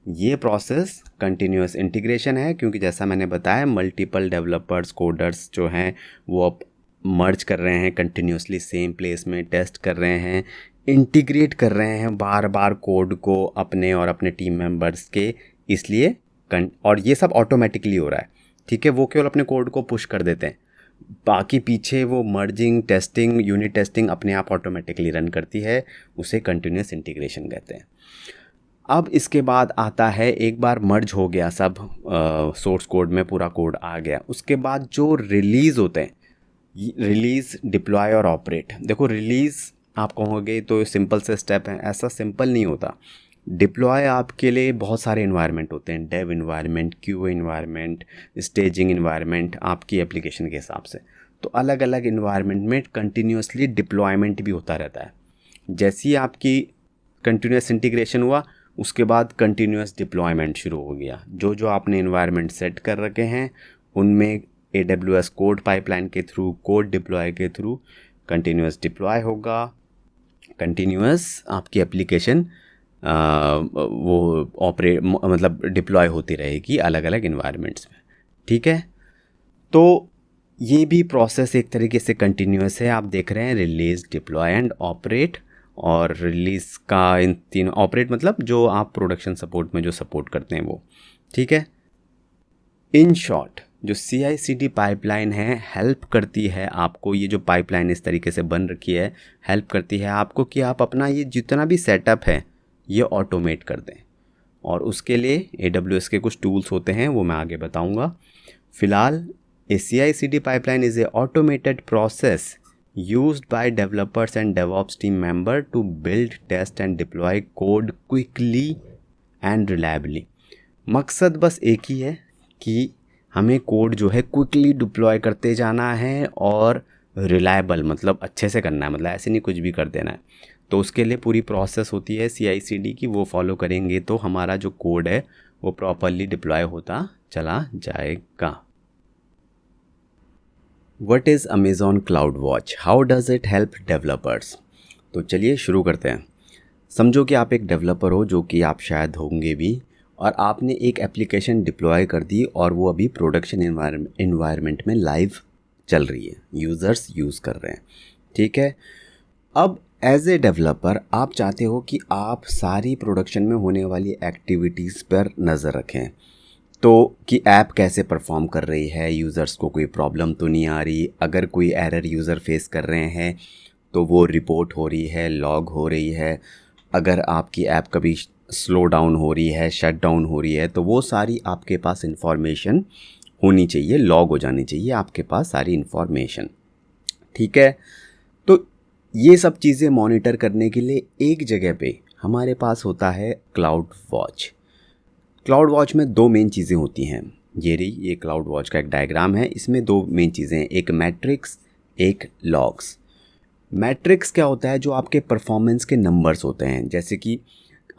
ये प्रोसेस कंटिन्यूअस इंटीग्रेशन है, क्योंकि जैसा मैंने बताया मल्टीपल डेवलपर्स, कोडर्स जो हैं वो अब मर्ज कर रहे हैं कंटिन्यूअसली सेम प्लेस में, टेस्ट कर रहे हैं, इंटीग्रेट कर रहे हैं बार बार कोड को अपने और अपने टीम मेंबर्स के, इसलिए और ये सब ऑटोमेटिकली हो रहा है, ठीक है। वो केवल अपने कोड को पुश कर देते हैं, बाकी पीछे वो मर्जिंग, टेस्टिंग, यूनिट टेस्टिंग अपने आप ऑटोमेटिकली रन करती है, उसे कंटिन्यूअस इंटीग्रेशन कहते हैं। अब इसके बाद आता है, एक बार मर्ज हो गया सब, सोर्स कोड में पूरा कोड आ गया, उसके बाद जो रिलीज़ होते हैं, रिलीज़, डिप्लॉय और ऑपरेट। देखो रिलीज़ आप कहोगे तो सिंपल से स्टेप है, ऐसा सिंपल नहीं होता। डिप्लॉय आपके लिए बहुत सारे इन्वायरमेंट होते हैं, dev environment, QA environment, staging environment, आपकी एप्लीकेशन के हिसाब से। तो अलग अलग इन्वायरमेंट में कंटिन्यूसली डिप्लॉयमेंट भी होता रहता है। जैसे ही आपकी कंटिन्यूस इंटीग्रेशन हुआ उसके बाद कंटिन्यूस डिप्लॉयमेंट शुरू हो गया। जो जो आपने इन्वायरमेंट सेट कर रखे हैं उनमें AWS कोड पाइपलाइन के थ्रू, कोड डिप्लॉय के थ्रू कंटिन्यूस डिप्लॉय होगा, कंटिन्यूस आपकी एप्लीकेशन वो ऑपरेट मतलब डिप्लॉय होती रहेगी अलग अलग इन्वायरमेंट्स में, ठीक है। तो ये भी प्रोसेस एक तरीके से कंटिन्यूस है। आप देख रहे हैं रिलीज, डिप्लॉय एंड ऑपरेट, और रिलीज़ का इन तीनों, ऑपरेट मतलब जो आप प्रोडक्शन सपोर्ट में जो सपोर्ट करते हैं वो, ठीक है। इन शॉर्ट जो CI/CD पाइपलाइन है हेल्प करती है आपको, ये जो पाइपलाइन इस तरीके से बन रखी है हेल्प करती है आपको कि आप अपना ये जितना भी सेटअप है ये ऑटोमेट कर दें। और उसके लिए AWS के कुछ टूल्स होते हैं, वो मैं आगे बताऊंगा। फ़िलहाल ए CI/CD pipeline is a automated process used by developers and DevOps team member to build, test and deploy code quickly and reliably। मकसद बस एक ही है कि हमें कोड जो है क्विकली डिप्लॉय करते जाना है और रिलायबल मतलब अच्छे से करना है, मतलब ऐसे नहीं कुछ भी कर देना है। तो उसके लिए पूरी प्रोसेस होती है CI/CD की, वो फॉलो करेंगे तो हमारा जो कोड है वो प्रॉपरली डिप्लॉय होता चला जाएगा। What is Amazon CloudWatch? How does it help developers? तो चलिए शुरू करते हैं। समझो कि आप एक डेवलपर हो, जो कि आप शायद होंगे भी, और आपने एक एप्लीकेशन डिप्लॉय कर दी और वो अभी प्रोडक्शन इन्वायरमेंट में लाइव चल रही है, यूज़र्स यूज़ कर रहे हैं, ठीक है। अब एज ए डेवलपर आप चाहते हो कि आप सारी प्रोडक्शन में होने वाली एक्टिविटीज़ पर नज़र रखें, तो कि ऐप कैसे परफॉर्म कर रही है, यूज़र्स को कोई प्रॉब्लम तो नहीं आ रही, अगर कोई एरर यूज़र फेस कर रहे हैं तो वो रिपोर्ट हो रही है, लॉग हो रही है, अगर आपकी ऐप कभी स्लो डाउन हो रही है, शट डाउन हो रही है, तो वो सारी आपके पास इंफॉर्मेशन होनी चाहिए, लॉग हो जानी चाहिए आपके पास सारी इंफॉर्मेशन, ठीक है। तो ये सब चीज़ें मॉनिटर करने के लिए एक जगह पे हमारे पास होता है क्लाउड वॉच। क्लाउड वॉच में दो मेन चीज़ें होती हैं, ये क्लाउड वॉच का एक डायग्राम है, इसमें दो मेन चीज़ें हैं, एक मैट्रिक्स, एक लॉग्स। मैट्रिक्स क्या होता है? जो आपके परफॉर्मेंस के नंबर्स होते हैं, जैसे कि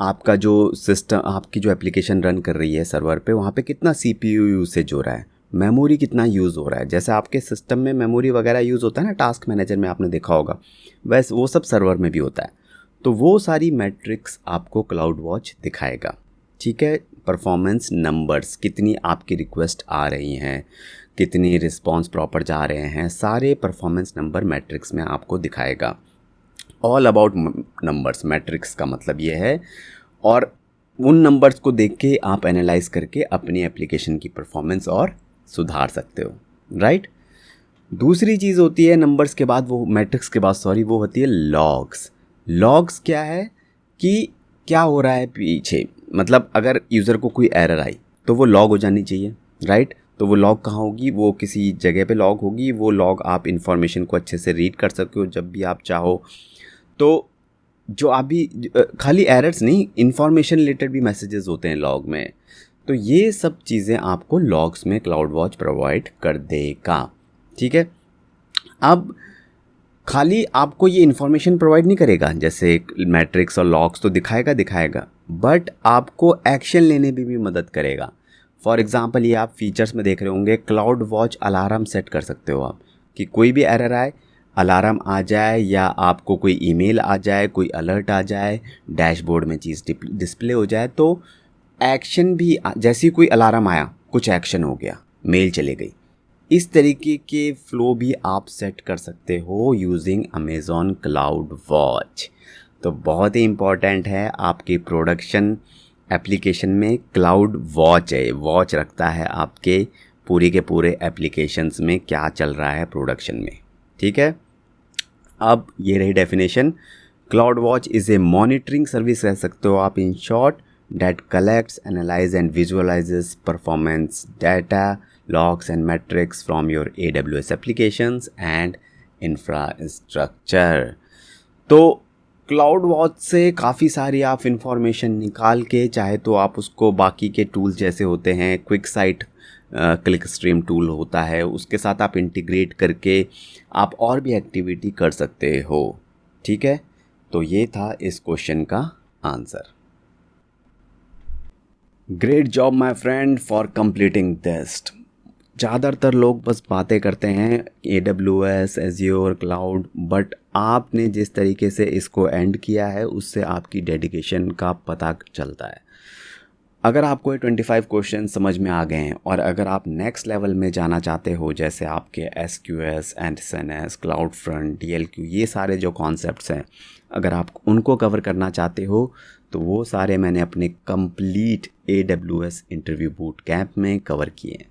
आपका जो सिस्टम, आपकी जो एप्लीकेशन रन कर रही है सर्वर पे, वहाँ पे कितना CPU यूसेज हो रहा है, मेमोरी कितना यूज़ हो रहा है। जैसे आपके सिस्टम में मेमोरी वगैरह यूज़ होता है ना, टास्क मैनेजर में आपने देखा होगा, वैसे वो सब सर्वर में भी होता है। तो वो सारी मैट्रिक्स आपको क्लाउड वॉच दिखाएगा, ठीक है। परफॉर्मेंस नंबर्स, कितनी आपकी रिक्वेस्ट आ रही हैं, कितनी रिस्पॉन्स प्रॉपर जा रहे हैं, सारे परफॉर्मेंस नंबर मैट्रिक्स में आपको दिखाएगा। ऑल अबाउट नंबर्स, मैट्रिक्स का मतलब ये है। और उन नंबर्स को देख के आप एनालाइज करके अपनी एप्लीकेशन की परफॉर्मेंस और सुधार सकते हो, राइट। दूसरी चीज़ होती है नंबर्स के बाद, वो मैट्रिक्स के बाद सॉरी, वो होती है लॉग्स। लॉग्स क्या है कि क्या हो रहा है पीछे, मतलब अगर यूज़र को कोई एरर आई तो वो लॉग हो जानी चाहिए, राइट। तो वो लॉग कहाँ होगी? वो किसी जगह पे लॉग होगी। वो लॉग आप इन्फॉर्मेशन को अच्छे से रीड कर सकते हो जब भी आप चाहो। तो जो अभी खाली एरर्स नहीं, इन्फॉर्मेशन रिलेटेड भी मैसेजेस होते हैं लॉग में। तो ये सब चीज़ें आपको लॉग्स में क्लाउड वॉच प्रोवाइड कर देगा, ठीक है। अब खाली आपको ये इन्फॉर्मेशन प्रोवाइड नहीं करेगा, जैसे मैट्रिक्स और लॉग्स तो दिखाएगा, बट आपको एक्शन लेने में भी मदद करेगा। फॉर एग्जांपल, ये आप फीचर्स में देख रहे होंगे, क्लाउड वॉच अलार्म सेट कर सकते हो आप, कि कोई भी एरर आए अलार्म आ जाए, या आपको कोई ईमेल आ जाए, कोई अलर्ट आ जाए, डैशबोर्ड में चीज़ डिस्प्ले हो जाए, तो एक्शन भी जैसे ही कोई अलार्म आया कुछ एक्शन हो गया, मेल चले गई, इस तरीके के फ्लो भी आप सेट कर सकते हो यूजिंग अमेज़ॉन क्लाउड वॉच। तो बहुत ही इम्पॉर्टेंट है, आपकी प्रोडक्शन एप्लीकेशन में क्लाउड वॉच है, वॉच रखता है आपके पूरे के पूरे एप्लीकेशंस में क्या चल रहा है प्रोडक्शन में, ठीक है। अब ये रही definition. Cloud watch is a monitoring service कह सकते हो आप, in short, that collects, analyze and visualizes performance data, logs and metrics from your AWS applications and infrastructure। तो क्लाउड वॉच से काफ़ी सारी आप इंफॉर्मेशन निकाल के, चाहे तो आप उसको बाकी के टूल्स जैसे होते हैं, quick site click stream tool होता है, उसके साथ आप इंटीग्रेट करके आप और भी एक्टिविटी कर सकते हो, ठीक है। तो ये था इस क्वेश्चन का answer. Great job my friend for completing this. ज़्यादातर लोग बस बातें करते हैं AWS, एज़्योर, क्लाउड, बट आपने जिस तरीके से इसको एंड किया है उससे आपकी डेडिकेशन का पता चलता है। अगर आपको ये 25 क्वेश्चन समझ में आ गए हैं और अगर आप नेक्स्ट लेवल में जाना चाहते हो, जैसे आपके SQS, Anderson, cloud front, DLQ, ये सारे जो कॉन्सेप्ट्स हैं, अगर आप उनको कवर करना चाहते हो तो वो सारे मैंने अपने complete AWS interview boot camp में कवर किए हैं।